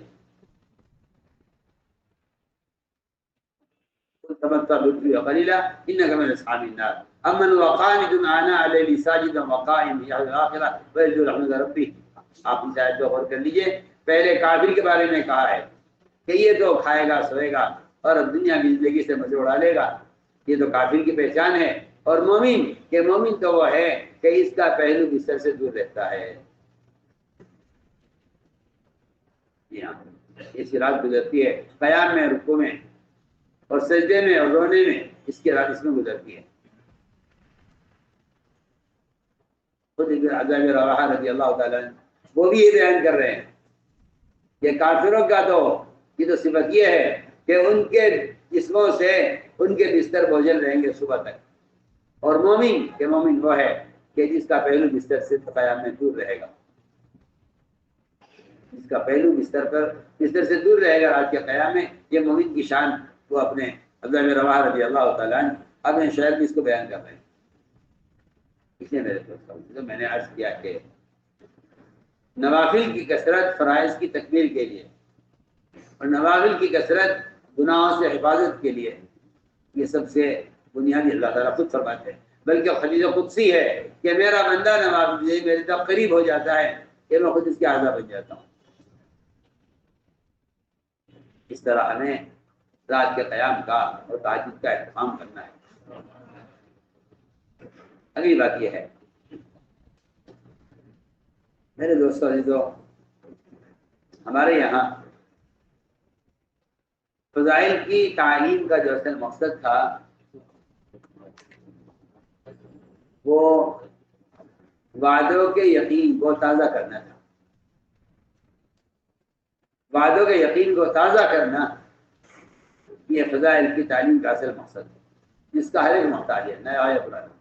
تمتع بالدنيا قليلا انك من اصحاب النار امن وقانت آناء الليل ساجدا وقائما يحذر الاخره ويرجو رحمة ربه۔ آپ اس آیت کو غور کر لیجئے، پہلے کافر کے بارے میں کہا ہے کہ یہ تو کھائے گا سوئے گا اور دنیا کی زندگی سے مزے اڑا لے گا، یہ تو کافر کی پہچان ہے، اور مومن کہ مومن تو وہ ہے کہ اس کا پہلو بستر سے دور رہتا ہے۔ اس رات گزرتی ہے قیام میں، رکوع میں اور سجدے میں اور رونے میں، اس کی رات اس میں گزرتی ہے۔ خود عبداللہ بن رواحہ رضی اللہ تعالیٰ عنہ وہ بھی یہ بیان کر رہے ہیں کہ کافروں کا تو یہ تو صفت یہ ہے کہ ان کے جسموں سے ان کے بستر بوجھل رہیں گے صبح تک، اور مومن کہ مومن وہ ہے کہ جس کا پہلو بستر سے قیام میں دور رہے گا، جس کا پہلو بستر سے دور رہے گا رات کے قیام میں، یہ مومن کی شان وہ اپنے عبداللہ بن رواحہ رضی اللہ تعالیٰ عنہ اپنے شعر میں اس کو بیان کر رہے ہیں۔ اس لیے میرے دوستوں میں نے عرض کیا کہ نوافل کی کثرت فرائض کی تکمیل کے لیے اور نوافل کی کثرت گناہوں سے حفاظت کے لیے، یہ سب سے بنیادی اللہ تعالیٰ خود فرماتے ہیں، بلکہ حدیث قدسی ہے کہ میرا بندہ نوافل سے میرے تک قریب ہو جاتا ہے کہ میں خود اس کے اعضا بن جاتا ہوں۔ اس طرح ہمیں رات کے قیام کا اور تہجد کا اہتمام کرنا ہے۔ اگلی بات یہ ہے میرے دوستوں، جو ہمارے یہاں فضائل کی تعلیم کا جو اصل مقصد تھا وہ وعدوں کے یقین کو تازہ کرنا تھا۔ وعدوں کے یقین کو تازہ کرنا یہ فضائل کی تعلیم کا اصل مقصد ہے، جس کا ہر ایک محتاج ہے، نیا یا پرانا۔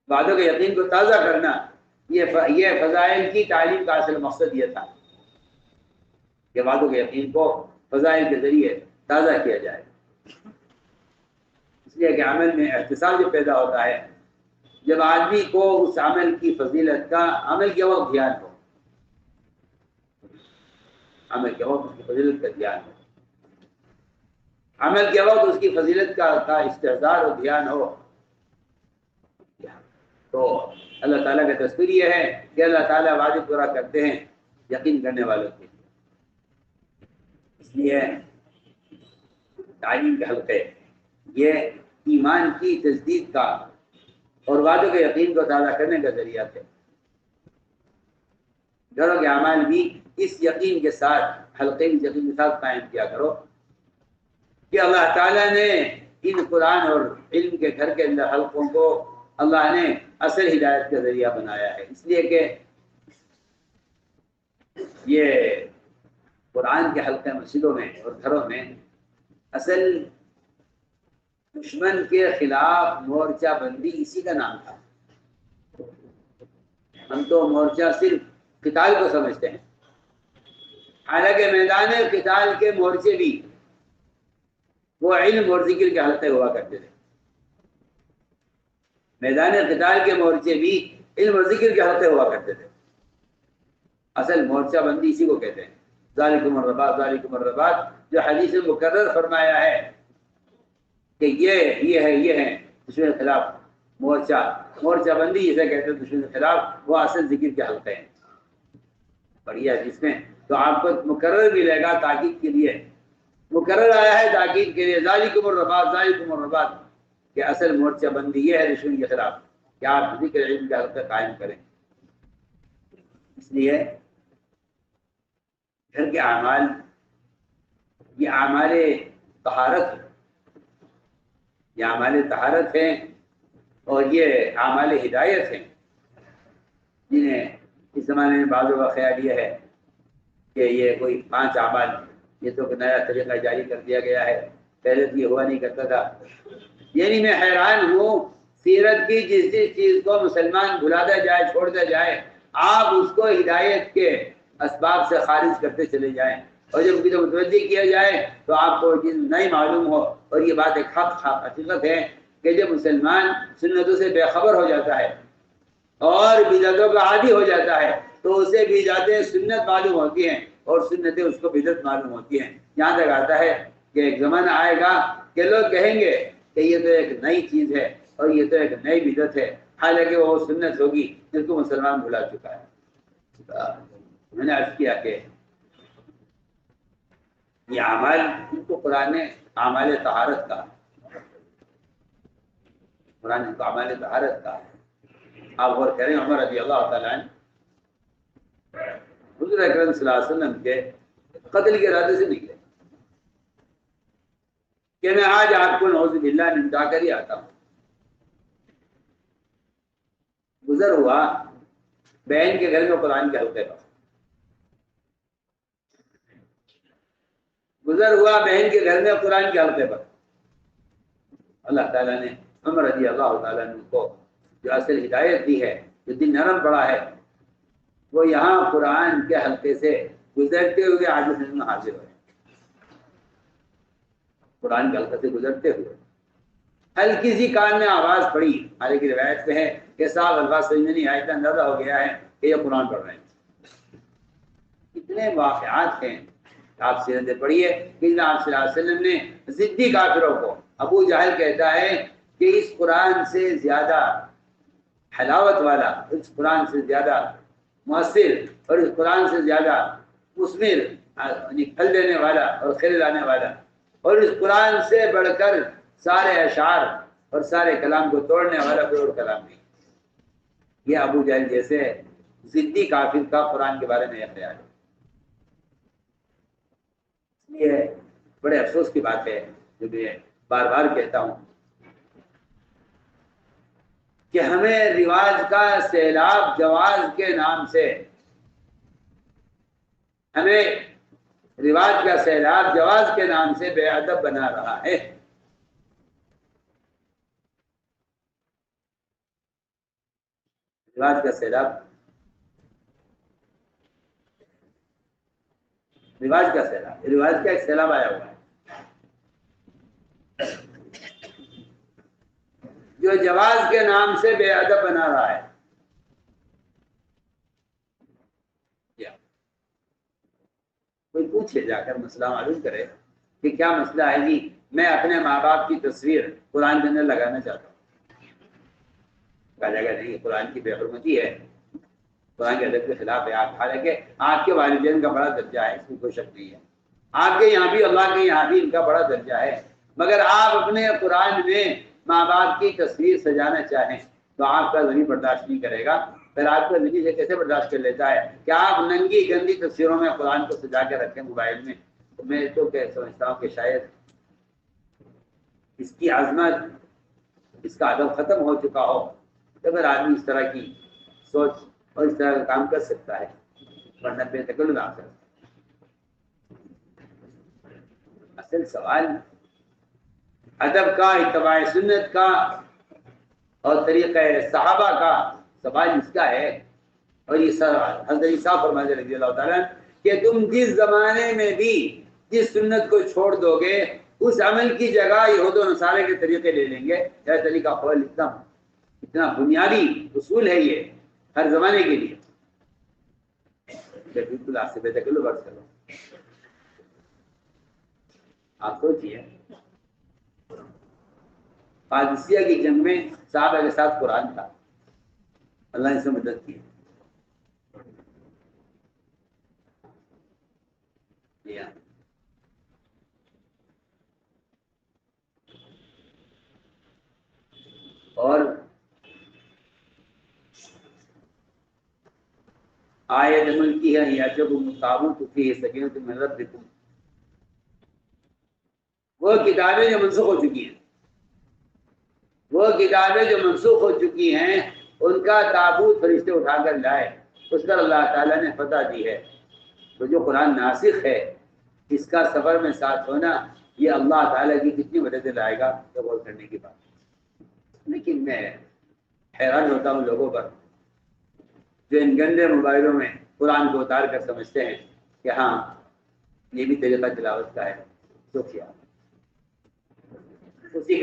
وعدوں کے یقین کو تازہ کرنا یہ فضائل کی تعلیم کا اصل مقصد یہ تھا کہ وعدوں کے یقین کو فضائل کے ذریعے تازہ کیا جائے، اس لیے کہ عمل میں احتساب جو پیدا ہوتا ہے جب آدمی کو اس عمل کی فضیلت کا عمل کے وقت دھیان ہو، عمل کے وقت اس کی فضیلت کا دھیان ہو۔ عمل کے وقت اس کی فضیلت کا استحضار اور دھیان ہو، تو اللہ تعالیٰ کا دستور یہ ہے کہ اللہ تعالیٰ وعدے پورا کرتے ہیں یقین کرنے والوں کے لیے۔ اس لیے تعلیم کے حلقے یہ ایمان کی تجدید کا اور وعدوں کے یقین کو تازہ کرنے کا ذریعہ تھے۔ گھروں کے اعمال بھی اس یقین کے ساتھ، حلقے اس یقین کے ساتھ قائم کیا کرو کہ اللہ تعالیٰ نے ان قرآن اور علم کے گھر کے اندر حلقوں کو اللہ نے اصل ہدایت کا ذریعہ بنایا ہے، اس لیے کہ یہ قرآن کے حلقے مسجدوں میں اور گھروں میں اصل دشمن کے خلاف مورچہ بندی اسی کا نام تھا۔ ہم تو مورچہ صرف قتال کو سمجھتے ہیں، حالانکہ میدان قتال کے مورچے بھی وہ علم اور ذکر کے حلقے ہوا کرتے تھے۔ میدان قتال کے مورچے بھی علم اور ذکر کے حلقے ہوا کرتے تھے۔ اصل مورچہ بندی اسی کو کہتے ہیں، ذالکم الرباط، ذالکم الرباط، جو حدیث میں مکرر فرمایا ہے کہ یہ ہے دشمن کے خلاف مورچہ بندی جسے کہتے ہیں دشمن کے خلاف، وہ اصل ذکر کے حلقے ہیں۔ بڑھیا جس میں تو آپ کو مکرر ملے گا تاکید کے لیے، مکرر آیا ہے تاکید کے لیے، ذالکم الرباط، ذالکم الرباط، کہ اصل مورچہ بندی یہ ہے دشمن کے خلاف کہ آپ ذکر علم کے حلقے قائم کریں۔ اس لیے گھر کے اعمال یہ اعمال طہارت، یہ اعمال طہارت ہیں اور یہ اعمال ہدایت ہیں، جنہیں اس زمانے میں بعضوں کا خیال یہ ہے کہ یہ کوئی 5 اعمال، یہ تو نیا طریقہ جاری کر دیا گیا ہے، پہلے تو یہ ہوا نہیں کرتا تھا۔ یعنی میں حیران ہوں، سیرت کی جس چیز کو مسلمان بھلاتا جائے، چھوڑتا جائے، آپ اس کو ہدایت کے اسباب سے خارج کرتے چلے جائیں، اور جب کسی متوجہ کیا جائے تو آپ کو چیز نہیں معلوم ہو۔ اور یہ بات ایک حقیقت ہے کہ جب مسلمان سنتوں سے بے خبر ہو جاتا ہے اور بدعتوں کا عادی ہو جاتا ہے تو اسے بدعتیں سنت معلوم ہوتی ہیں اور سنتیں اس کو بدعت معلوم ہوتی ہیں۔ یہاں تک آتا ہے کہ ایک زمانہ آئے گا کہ لوگ کہیں گے کہ یہ تو ایک نئی چیز ہے اور یہ تو ایک نئی بدعت ہے، حالانکہ وہ سنت ہوگی جس کو مسلمان بھلا چکا ہے۔ میں نے عرض کیا کہ یہ اعمال ان کو قرآن نے اعمال طہارت کا، قرآن نے اعمال طہارت کا۔ آپ غور کریں، عمر رضی اللہ تعالیٰ عنہ حضور اکرم صلی اللہ علیہ وسلم کے قتل کے ارادے سے نکلے کہ میں آج آپ کو نعوذ باللہ نمٹا کر ہی آتا ہوں۔ گزر ہوا بہن کے گھر میں قرآن کے حلقے پر، گزر ہوا بہن کے گھر میں قرآن کے حلقے پر۔ اللہ تعالیٰ نے عمر رضی اللہ تعالیٰ عنہ کو جو اصل ہدایت دی ہے، جو دل نرم پڑا ہے، وہ یہاں قرآن کے حلقے سے گزرتے ہوئے آج میں حاضر ہوئے، قرآن کے حلقے سے گزرتے ہوئے ہلکی سی کان میں آواز پڑی، حالانکہ روایت میں ہے کہ صاحب الفاظ سمجھ میں نہیں آئے، اتنا اندازہ ہو گیا ہے کہ یہ قرآن پڑھ رہے ہیں۔ اتنے واقعات ہیں، آپ سیرتیں پڑھیے کہ آپ صلی اللہ علیہ وسلم نے ضدی کافروں کو، ابو جہل کہتا ہے کہ اس قرآن سے زیادہ حلاوت والا، اس قرآن سے زیادہ مؤثر اور اس قرآن سے زیادہ مثمر، یعنی پھل دینے والا اور خیر لانے والا، اور اس قرآن سے بڑھ کر سارے اشعار اور سارے کلام کو توڑنے والا کوئی اور کلام نہیں۔ یہ ابو جہل جیسے ضدی کافر کا قرآن کے بارے میں یہ خیال ہے۔ یہ بڑے افسوس کی بات ہے، جو میں بار بار کہتا ہوں کہ ہمیں رواج کا سیلاب جواز کے نام سے، ہمیں رواج کا سیلاب جواز کے نام سے بے ادب بنا رہا ہے۔ رواج کا سیلاب، رواج کا سیلاب، رواج کا ایک سیلاب آیا ہوا ہے جو جواز کے نام سے بے ادب بنا رہا ہے۔ کوئی پوچھے، جا کر مسئلہ معلوم کرے کہ کیا مسئلہ ہے جی، میں اپنے ماں باپ کی تصویر قرآن کے اندر لگانا چاہتا ہوں، کہا جائے گا نہیں، قرآن کی بے حرمتی ہے، قرآن کے ادب کے خلاف ہے۔ آپ حالانکہ آپ کے والدین کا بڑا درجہ ہے، اس میں کوئی شک نہیں ہے، آپ کے یہاں بھی، اللہ کے یہاں بھی ان کا بڑا درجہ ہے، مگر آپ اپنے قرآن میں ماں باپ کی تصویر سجانا چاہیں تو آپ کا ذہن برداشت نہیں کرے گا۔ پھر آپ کا ذہن سے کیسے برداشت کر لیتا ہے کہ آپ ننگی گندی تصویروں میں قرآن کو سجا کے رکھیں موبائل میں؟ تو میں تو سمجھتا ہوں کہ شاید اس کی عظمت، اس کا ادب ختم ہو چکا ہو، تو پھر آدمی اس طرح کی سوچ اور اس طرح کا کام کر سکتا ہے، ورنہ بے تکلف نہ کر۔ اصل سوال ادب کا، اتباع سنت کا اور طریقہ صحابہ کا سوال اس کا ہے۔ اور یہ حضرت عیسیٰ فرماتے رضی اللہ تعالیٰ کہ تم جس زمانے میں بھی جس سنت کو چھوڑ دو گے، اس عمل کی جگہ یہود و نصارے کے طریقے لے لیں گے۔ یہ طریقہ قول اتنا بنیادی اصول ہے یہ ہر زمانے کے لیے، بالکل آپ سے بے تکلف عرض کرو۔ آپ سوچیے قادسیہ کی جنگ میں صحابہ کے ساتھ قرآن تھا، اللہ نے سے مدد کی، اور آیت عمل کی ہے یا جب مطابق فی سکینۃ من ربکم، وہ کتابیں جو منسوخ ہو چکی ہیں، وہ کتابیں جو منسوخ ہو چکی ہیں ان کا تابوت فرشتے اٹھا کر لائے، اس پر اللہ تعالیٰ نے فتح دی ہے۔ تو جو قرآن ناسخ ہے اس کا سفر میں ساتھ ہونا، یہ اللہ تعالیٰ کی کتنی مدد لائے گا تو غور کرنے کی بات۔ لیکن میں حیران ہوتا ہوں لوگوں پر جو ان گندے موبائلوں میں قرآن کو اتار کر سمجھتے ہیں کہ ہاں یہ بھی طریقہ تلاوت کا ہے۔ تو کیا اسی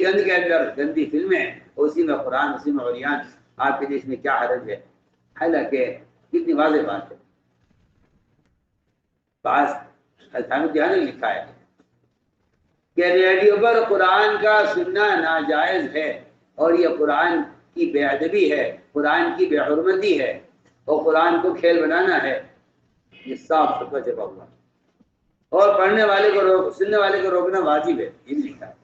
گند کے اندر گندی فلمیں، اسی میں قرآن، اسی میں عریان، آپ کے دیش میں کیا حرج ہے؟ حالانکہ کتنی واضح بات ہے۔ بعض الحمد نے لکھا ہے کہ ریڈیو پر قرآن کا سننا ناجائز ہے، اور یہ قرآن کی بے ادبی ہے، قرآن کی بے حرمتی ہے، اور قرآن کو کھیل بنانا ہے۔ یہ صاف ستھرا چھپا ہوا، اور پڑھنے والے کو سننے والے کو روکنا واجب ہے، یہ لکھا ہے۔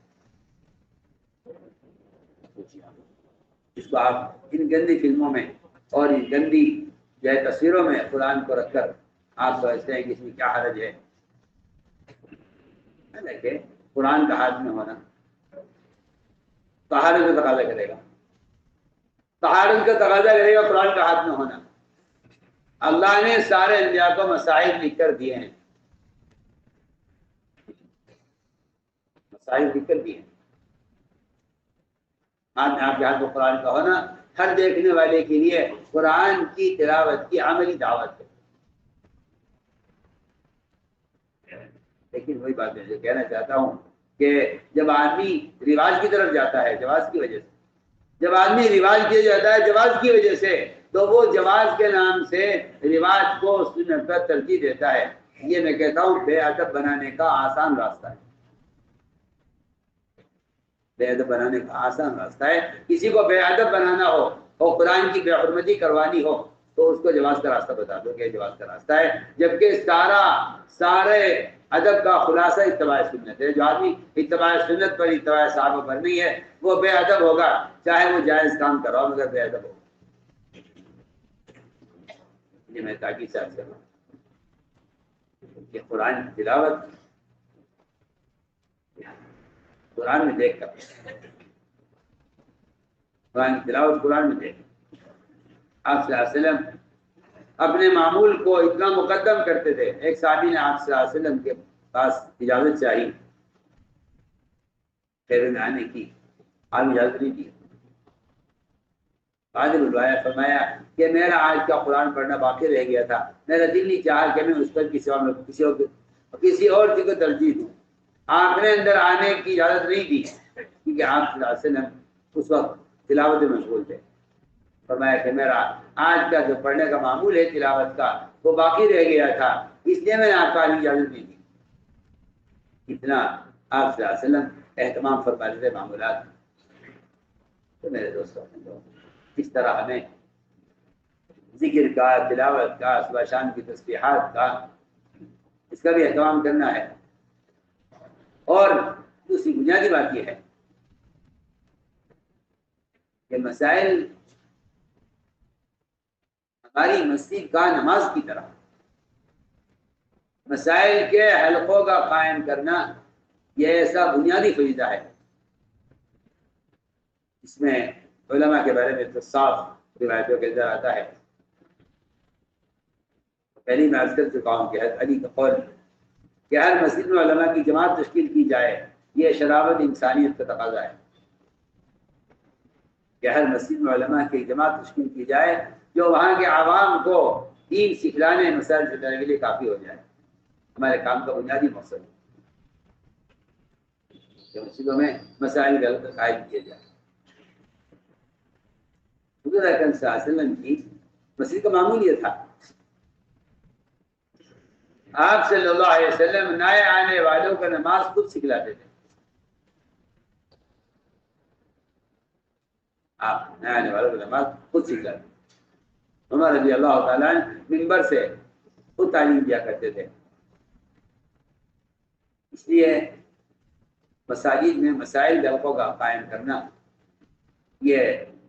اس کو آپ ان گندی فلموں میں اور ان گندی جو ہے تصویروں میں قرآن کو رکھ کر آپ سمجھتے ہیں کہ اس میں کیا حرج ہے؟ دیکھیں قرآن کا ہاتھ میں ہونا طہارت کا تقاضا کرے گا، طہارت کا تقاضا کرے گا قرآن کا ہاتھ میں ہونا۔ اللہ نے سارے انبیاء کو مسائل لکھ کر دیے ہیں، مسائل لکھ کر دیے ہیں۔ آپ کے ہاتھ میں قرآن کا ہونا ہر دیکھنے والے کے لیے قرآن کی تلاوت کی عملی دعوت ہے۔ لیکن وہی بات میں جو کہنا چاہتا ہوں کہ جب آدمی رواج کی طرف جاتا ہے، جواز کی وجہ سے، جب آدمی رواج کیا جاتا ہے جواز کی وجہ سے، تو وہ جواز کے نام سے رواج کو سنت پر ترجیح دیتا ہے۔ یہ میں کہتا ہوں بے ادب بنانے کا آسان راستہ ہے، بے ادب بنانے کا آسان راستہ ہے۔ کسی کو بے ادب بنانا ہو اور قرآن کی بے حرمتی کروانی ہو تو اس کو جواز کا راستہ بتا دو کہ جواز کا راستہ ہے، جبکہ سارے ادب کا خلاصہ اتباع سنت ہے۔ جو آدمی اتباع سنت پر، اتباع صحابہ پر نہیں ہے، وہ بے ادب ہوگا، چاہے وہ جائز کام کراؤ مگر بے ادب ہوگا۔ یہ میں تاکید سے عرض کر رہا ہوں کہ قرآن کی تلاوت قرآن میں دیکھ کر، قرآن کی تلاوت قرآن میں دیکھ کر۔ آپ صلی اللہ علیہ وسلم اپنے معمول کو اتنا مقدم کرتے تھے۔ ایک صحابی نے آپ صلی اللہ علیہ وسلم کے پاس اجازت چاہی خیمے میں آنے کی، آپ اجازت نہیں دی۔ بعد میں بلوایا، فرمایا کہ میرا آج کا قرآن پڑھنا باقی رہ گیا تھا، میرا دل نہیں چاہا کہ میں اس پر کسی اور چیز کو ترجیح دوں۔ آپ نے اندر آنے کی اجازت نہیں دی کیونکہ آپ صلی اللہ علیہ وسلم اس وقت تلاوت میں مشغول تھے۔ فرمایا کہ میرا آج کا جو پڑھنے کا معمول ہے تلاوت کا وہ باقی رہ گیا تھا، اس لیے میں نے آپ کو اجازت نہیں دی۔ اتنا آپ صلی اللہ علیہ وسلم اہتمام فرماتے تھے معمولات۔ تو میرے دوستوں اس طرح ہمیں ذکر کا، تلاوت کا، صبح شام کی تسبیحات کا، اس کا بھی اہتمام کرنا ہے۔ اور دوسری بنیادی بات یہ ہے کہ مسائل ہماری مسجد کا نماز کی طرح مسائل کے حلقوں کا قائم کرنا یہ ایسا بنیادی فریضہ ہے اس میں علماء کے بارے میں تو صاف روایتوں کے اندر آتا ہے۔ پہلی میں عرض کر چکا ہوں کہ حضرت علی کا قول کہ ہر مسجد میں علماء کی جماعت تشکیل کی جائے، یہ شرافت انسانیت کا تقاضا ہے کہ ہر مسجد میں علماء کی جماعت تشکیل کی جائے جو وہاں کے عوام کو دین سکھلانے، مسائل سکھلانے کے لیے کافی ہو جائے۔ ہمارے کام کا بنیادی مقصد ہے کہ مسجدوں میں مسائل کا حل قائم کیے جائے۔ حضور اکرم صلی اللہ علیہ وسلم کی مسجد کا معمول یہ تھا، آپ صلی اللہ علیہ وسلم نئے آنے والوں کو نماز خود سکھلاتے تھے۔ آپ نئے آنے والوں کو نماز خود سکھلاتے تھے۔ عمر رضی اللہ تعالیٰ منبر سے خود تعلیم دیا کرتے تھے۔ اس لیے مساجد میں مسائل حلقوں کا قائم کرنا یہ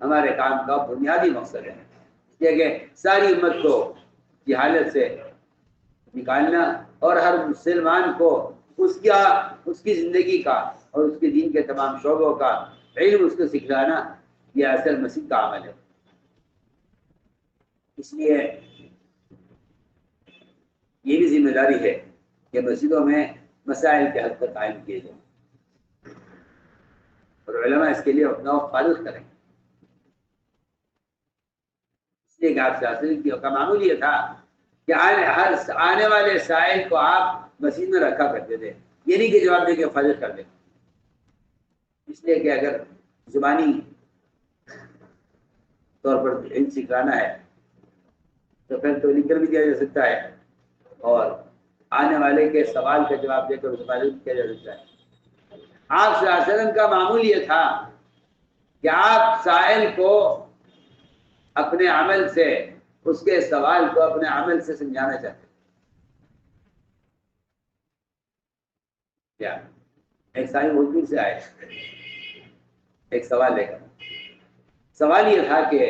ہمارے کام کا بنیادی مقصد ہے، اس لیے کہ ساری امت کو جہالت سے نکالنا اور ہر مسلمان کو اس کی زندگی کا اور اس کے دین کے تمام شعبوں کا علم اس کو سکھلانا یہ اصل مسجد کا عمل ہے۔ اس لیے یہ بھی ذمہ داری ہے کہ مسجدوں میں مسائل کے حل تک قائم کیے جائیں اور علماء اس کے لیے اپنا وقت فارغ کریں۔ اس لیے کہ آپ سے کا معمول یہ تھا کہ ہر آنے والے سائل کو آپ مسجد میں رکھا کرتے تھے، یہ نہیں کہ جواب دے کے فارغ کر دیں۔ اس لیے کہ اگر زبانی طور پر علم سکھانا ہے تو پھر تو لکھ کر بھی دیا جا سکتا ہے اور آنے والے کے سوال کا جواب دے کر اس کا علم کیا جا سکتا ہے۔ آپ صلی اللہ علیہ وسلم کا معمول یہ تھا کہ آپ سائل کو اپنے عمل سے، اس کے سوال کو اپنے عمل سے سمجھانا چاہتے ہیں۔ کیا ایک سائل حضور سے آئے ایک سوال لے کر، سوال یہ تھا کہ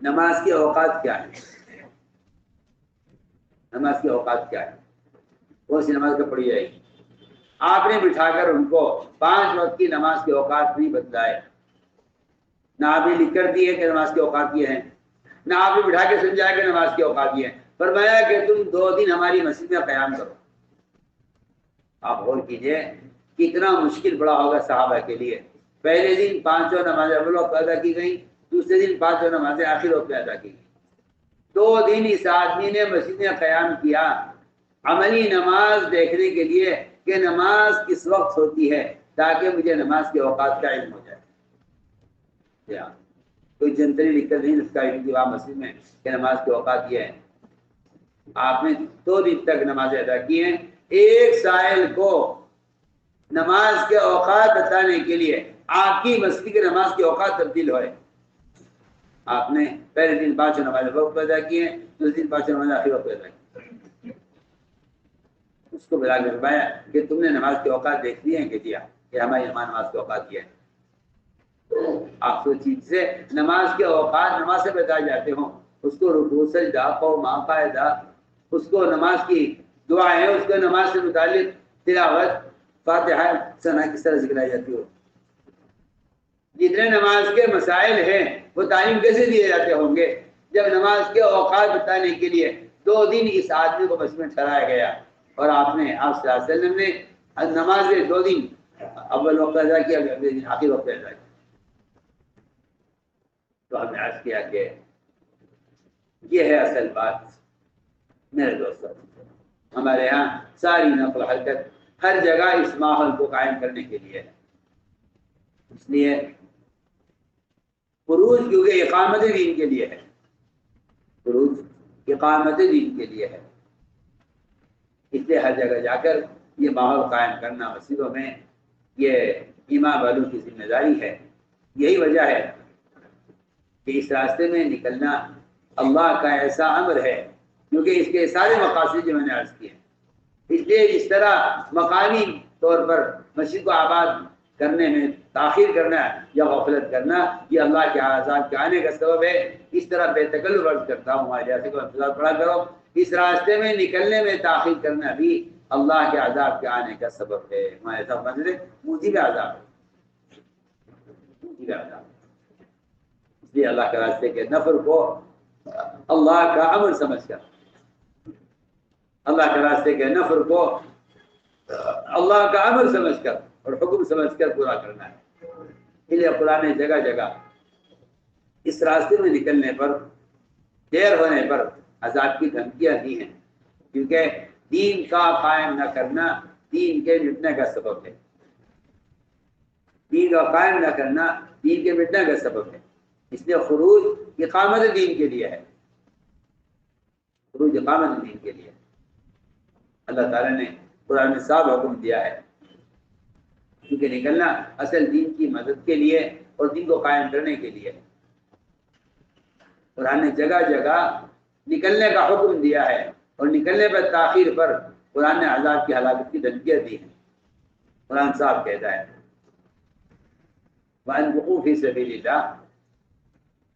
نماز کے اوقات کیا ہے، نماز کے اوقات کیا ہے، کون سی نماز کا پڑھی جائے گی۔ آپ نے بٹھا کر ان کو 5 وقت کی نماز کے اوقات نہیں بتلائے، نہ آپ نے لکھ کر دیے کہ نماز کے اوقات یہ ہیں، نہ آپ نے بٹھا کے سمجھایا کہ نماز کے اوقات یہ ہیں۔ فرمایا کہ تم 2 دن ہماری مسجد میں قیام کرو۔ آپ غور کیجئے کتنا مشکل پڑا ہوگا صحابہ کے لیے۔ پہلے دن 5 نمازیں اول وقت ادا کی گئیں، دوسرے دن 5 نمازیں آخر وقت میں ادا کی گئیں۔ 2 دن اس آدمی نے مسجد میں قیام کیا عملی نماز دیکھنے کے لیے کہ نماز کس وقت ہوتی ہے تاکہ مجھے نماز کے اوقات کا علم ہو جائے۔ کوئی جنتری لکھ کر نہیں لکھتا ہے کہ وہاں مسجد میں کہ نماز کے اوقات یہ ہیں۔ آپ نے 2 دن تک نمازیں ادا کی ہیں۔ ایک سائل کو نماز کے اوقات بتانے کے لیے آپ کی مسجد کے نماز کے اوقات تبدیل ہوئے۔ آپ نے پہلے دن 5 نمازیں وقت ادا کی ہیں، دوسرے دن 5 نمازیں آخر وقت ادا کی۔ اس کو بلا کے فرمایا کہ تم نے نماز کے اوقات دیکھ لیے ہیں کہ دیا کہ ہماری نماز کے اوقات یہ ہیں۔ آپ سوچیے سے نماز کے اوقات نماز سے بتائے جاتے ہوں، اس کو رکوع سجدہ قوم قاعدہ، اس کو نماز کی دعائیں، اس کو نماز سے متعلق تلاوت فاتحہ ثنا کس طرح ذکرائی جاتی ہو، جتنے نماز کے مسائل ہیں وہ تعلیم کیسے دیے جاتے ہوں گے جب نماز کے اوقات بتانے کے لیے 2 دن اس آدمی کو مسجد میں ٹھہرایا گیا اور آپ صلی اللہ علیہ وسلم نے نماز 2 دن اول وقت ادا کیا، اگلے دن آخر وقت ادا کیا۔ تو ہم نے عرض کیا کہ یہ ہے اصل بات میرے دوستوں۔ ہمارے ہاں ساری نقل و حرکت ہر جگہ اس ماحول کو قائم کرنے کے لیے ہے۔ اس لیے فروض کیونکہ اقامت دین کے لیے ہے، فروض اقامت دین کے لیے ہے، اس لیے ہر جگہ جا کر یہ ماحول قائم کرنا مسجدوں میں یہ امام والوں کی ذمہ داری ہے۔ یہی وجہ ہے کہ اس راستے میں نکلنا اللہ کا ایسا امر ہے، کیونکہ اس کے سارے مقاصد جو میں نے عرض کیے ہیں، اس لیے اس طرح مقامی طور پر مسجد کو آباد کرنے میں تاخیر کرنا یا غفلت کرنا یہ اللہ کے عذاب کے آنے کا سبب ہے۔ اس طرح بے تکلف عرض کرتا ہوں ہمارے جیسے کو انتظار پڑا کرو، اس راستے میں نکلنے میں تاخیر کرنا بھی اللہ کے عذاب کے آنے کا سبب ہے۔ ہمارے ساتھ مسئلے موجی کا عذاب ہے، موجی کا عذاب۔ اس لیے اللہ کے راستے کے نفر کو اللہ کا امر سمجھ کر، اللہ کے راستے کے نفر کو اللہ کا امر سمجھ کر اور حکم سمجھ کر پورا کرنا ہے۔ اس لیے قرآن نے جگہ جگہ اس راستے میں نکلنے پر، دیر ہونے پر عذاب کی دھمکیاں دی ہیں، کیونکہ دین کا قائم نہ کرنا دین کے مٹنے کا سبب ہے۔ دین کا قائم نہ کرنا دین کے مٹنے کا سبب ہے۔ اس لیے خروج اقامت دین کے لیے ہے، خروج اقامت دین کے لیے۔ اللہ تعالیٰ نے قرآن میں صاف حکم دیا ہے، کیونکہ نکلنا اصل دین کی مدد کے لیے اور دین کو قائم کرنے کے لیے۔ قرآن نے جگہ جگہ نکلنے کا حکم دیا ہے، اور نکلنے پر تاخیر پر قرآن نے عذاب کی ہلاکت کی دھمکیاں دی ہیں۔ قرآن صاحب کہتا ہے وَأَنفِقُوا فِي سَبِيلِ اللَّهِ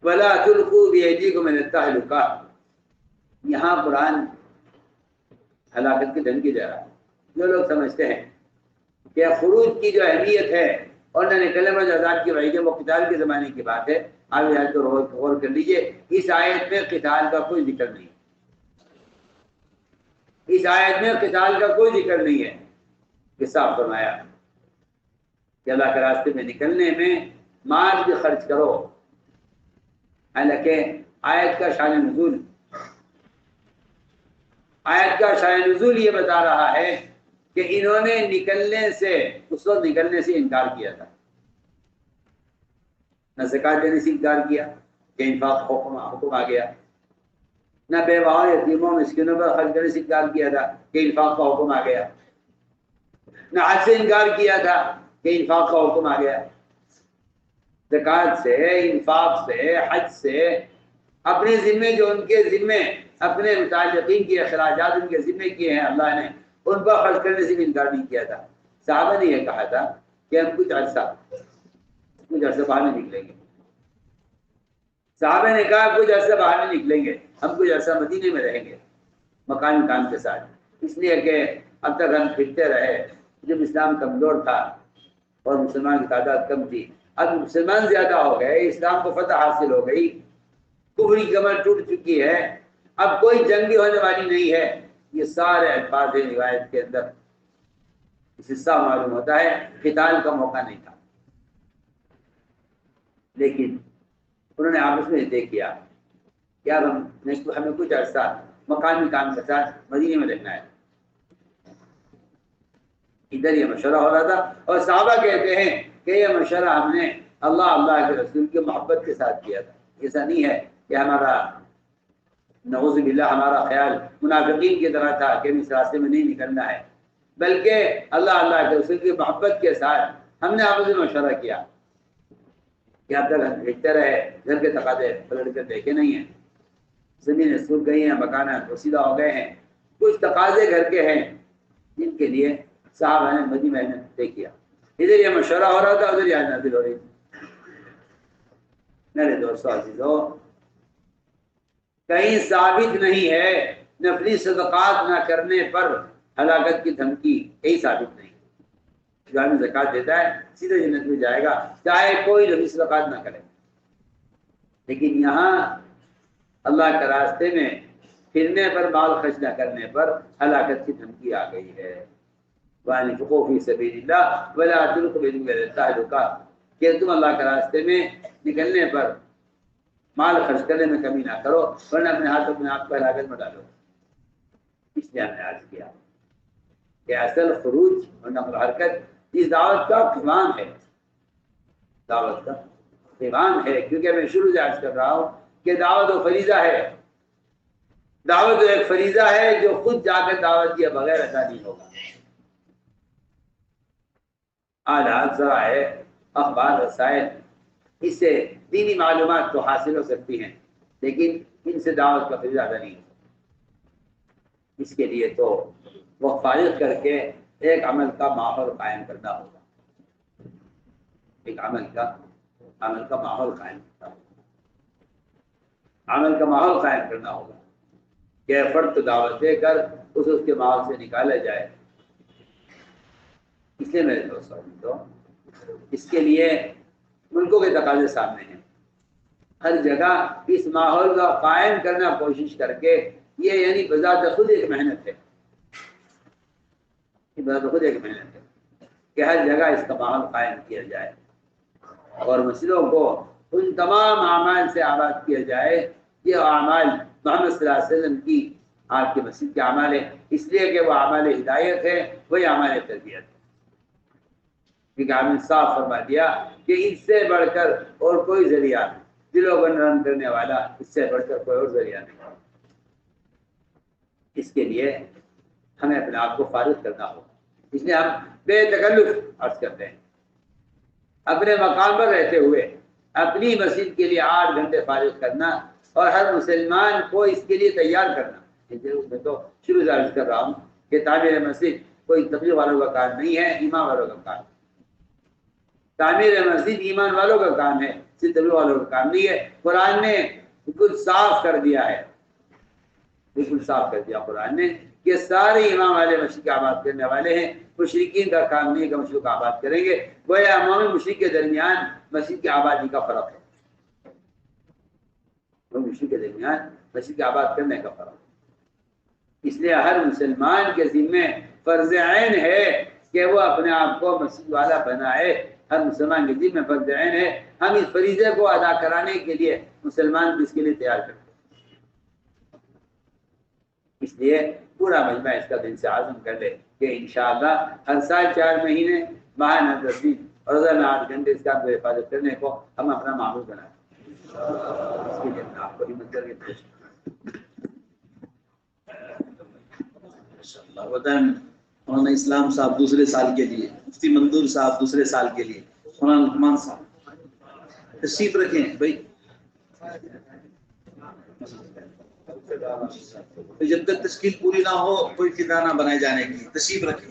وَلَا تُلْقُوا بِأَيْدِيكُمْ إِلَى التَّهْلُكَةِ۔ یہاں قرآن ہلاکت کی دھمکی دے رہا ہے۔ جو لوگ سمجھتے ہیں کہ خروج کی جو اہمیت ہے اور نہ نکلنے پر جو عذاب کی وعید ہے وہ قتال کے زمانے کی بات ہے، آپ اس آیت کو غور کر لیجئے۔ اس آیت میں قتال کا کوئی ذکر نہیں، اس آیت میں قتال کا کوئی ذکر نہیں ہے۔ کہ صاف فرمایا کہ اللہ کے راستے میں نکلنے میں مال بھی خرچ کرو، حالانکہ آیت کا شان نزول یہ بتا رہا ہے کہ انہوں نے نکلنے سے، اس وقت نکلنے سے انکار کیا تھا، نہ زکات دینے سے انکار کیا کہ انفاق حکم آ گیا، نہ بیواؤں یتیموں مسکینوں پر خرچ کرنے سے انکار کیا تھا کہ انفاق کا حکم آ گیا، نہ حج سے انکار کیا تھا کہ انفاق کا حکم آ گیا۔ زکات سے، انفاق سے، حج سے اپنے ذمے، جو ان کے ذمے اپنے متعلقین کی اخراجات ان کے ذمے کیے ہیں اللہ نے، ان پر خرچ کرنے سے بھی انکار نہیں کیا تھا۔ صحابہ نے یہ کہا تھا کہ ہم کچھ عرصہ باہر نہیں نکلیں گے۔ صحابہ نے کہا کچھ عرصہ باہر نہیں نکلیں گے، ہم کچھ عرصہ مدینے میں رہیں گے مکانی کام کے ساتھ، اس لیے کہ اب تک ہم پھرتے رہے جب اسلام کمزور تھا اور مسلمان کی تعداد کم تھی، اب مسلمان زیادہ ہو گئے، اسلام کو فتح حاصل ہو گئی، کفر کی کمر ٹوٹ چکی ہے، اب کوئی جنگ بھی ہونے والی نہیں ہے۔ یہ سارے الفاظ روایت کے اندر اس حصہ معلوم ہوتا ہے قتال کا موقع نہیں تھا، لیکن انہوں نے آپس میں طے کیا کہ اب ہمیں کچھ عرصہ مقامی کام کے ساتھ مدینے میں رہنا ہے۔ ادھر یہ مشورہ ہو رہا تھا، اور صحابہ کہتے ہیں کہ یہ مشورہ ہم نے اللہ کے رسول کی محبت کے ساتھ کیا تھا۔ ایسا نہیں ہے کہ ہمارا نعوذ باللہ ہمارا خیال منافقین کی طرح تھا کہ اس راستے میں نہیں نکلنا ہے، بلکہ اللہ کے رسول کی محبت کے ساتھ ہم نے آپس میں مشورہ کیا کہ اب تک ہم بھیجتے رہے، گھر کے تقاضے پلٹ کر دیکھے نہیں ہیں، زمینیں سوکھ گئی ہیں، مکانات پوشیدہ ہو گئے ہیں، کچھ تقاضے گھر کے ہیں جن کے لیے صاحب نے مدی محنت طے کیا۔ ادھر یہ مشورہ ہو رہا تھا، ادھر یہ آیت نازل ہو رہی تھی۔ میرے دوستو عزیزو، کہیں ثابت نہیں ہے نفلی صدقات نہ کرنے پر ہلاکت کی دھمکی، کہیں ثابت نہیں۔ جو آدمی زکات دیتا ہے سیدھے جنت میں جائے گا، چاہے کوئی نفلی صدقات نہ کرے۔ لیکن یہاں اللہ کے راستے میں پھرنے پر، مال خرچ نہ کرنے پر ہلاکت کی دھمکی آ گئی ہے۔ وَأَنفِقُوا فِي سَبِيلِ اللَّهِ وَلَا تُلْقُوا بِأَيْدِيكُمْ إِلَى التَّهْلُكَةِ، کہ تم اللہ کے راستے میں نکلنے پر مال خرچ کرنے میں کمی نہ کرو، ورنہ اپنے ہاتھ اپنے آپ کو ہلاکت میں ڈالو۔ اس لیے ہم نے عرض کیا کہ اصل خروج اور نقل و حرکت اس دعوت کا قیام ہے، دعوت کا قیام ہے، کیونکہ میں شروع سے عرض کر رہا ہوں کہ دعوت و فریضہ ہے، دعوت ایک فریضہ ہے جو خود جا کر دعوت کیے بغیر ادا نہیں ہوگا۔ آلات ذرائع اخبار رسائل، اس سے دینی معلومات تو حاصل ہو سکتی ہیں، لیکن ان سے دعوت کا پھر زیادہ نہیں ہو سکتا۔ اس کے لیے تو وہ فارغ کر کے ایک عمل کا ماحول قائم کرنا ہوگا، ایک عمل کا ماحول قائم کرنا ہوگا، عمل کا ماحول قائم کرنا ہوگا کہ فرد کو دعوت دے کر اس کے ماحول سے نکالا جائے۔ اس لیے میرے دوستوں، اس کے لیے ملکوں کے تقاضے سامنے ہیں، ہر جگہ اس ماحول کا قائم کرنا کوشش کر کے، یہ یعنی بذات خود ایک محنت ہے، بذات خود ایک محنت ہے کہ ہر جگہ اس کا ماحول قائم کیا جائے اور مسجدوں کو ان تمام اعمال سے آباد کیا جائے۔ یہ اعمال محمد صلی اللہ علیہ وسلم کی آپ کے مسجد کے اعمال ہے، اس لیے کہ وہ اعمال ہدایت ہے، وہی اعمال تربیت ہے، کیونکہ ہم نے صاف فرما دیا کہ اس سے بڑھ کر اور کوئی ذریعہ نہیں، دلوں کو نرم کرنے والا اس سے بڑھ کر کوئی اور ذریعہ نہیں۔ اس کے لیے ہمیں اپنے آپ کو فارغ کرنا ہوگا، اس لیے ہم بے تکلف عرض کرتے ہیں، اپنے مقام پر رہتے ہوئے اپنی مسجد کے لیے 8 گھنٹے فارغ کرنا اور ہر مسلمان کو اس کے لیے تیار کرنا۔ میں تو شروع سے عرض کر رہا ہوں کہ تعمیر مسجد کوئی تبلیغ والوں کا کام نہیں ہے، ایمان والوں کا کام ہے۔ تعمیر مسجد ایمان والوں کا کام ہے، صرف تبلیغ والوں کا کام نہیں ہے۔ قرآن نے بالکل صاف کر دیا ہے، بالکل صاف کر دیا قرآن نے کہ سارے ایمان والے مسجد کا آباد کرنے والے ہیں، مشرکین کا کام نہیں ہے کہ مسجد کا آباد کریں گے۔ گویا عمومی مشرک کے درمیان مسجد کی آبادی کا فرق ہے، مشرک کے درمیان مسجد کی آباد کرنے کا فرق ہے۔ اس لیے ہر مسلمان کے ذمہ فرض عین ہے کہ وہ اپنے آپ کو مسجد والا بنائے، ہر مسلمان کے ذمہ فرض عین ہے۔ ہم اس فریضے کو ادا کرانے کے لیے مسلمان کو اس کے لیے تیار کرتے ہیں، اس لیے پورا مجمع اس کا دل سے عزم کر لے کہ انشاءاللہ ہر سال 4 مہینے ماہانہ 10 دن اور روزانہ 8 گھنٹے اس کا حفاظت کرنے کو ہم اپنا معمول بنائیں۔ اس کے لیے آپ کو ہمت کر کے پیش مولانا اسلام صاحب دوسرے سال کے لیے، مفتی منظور صاحب دوسرے سال کے لیے، مولانا رحمان صاحب تشریف رکھیں بھائی، جب تک تشکیل پوری نہ ہو کوئی فضا نہ بنائے جانے کی، تشریف رکھیں۔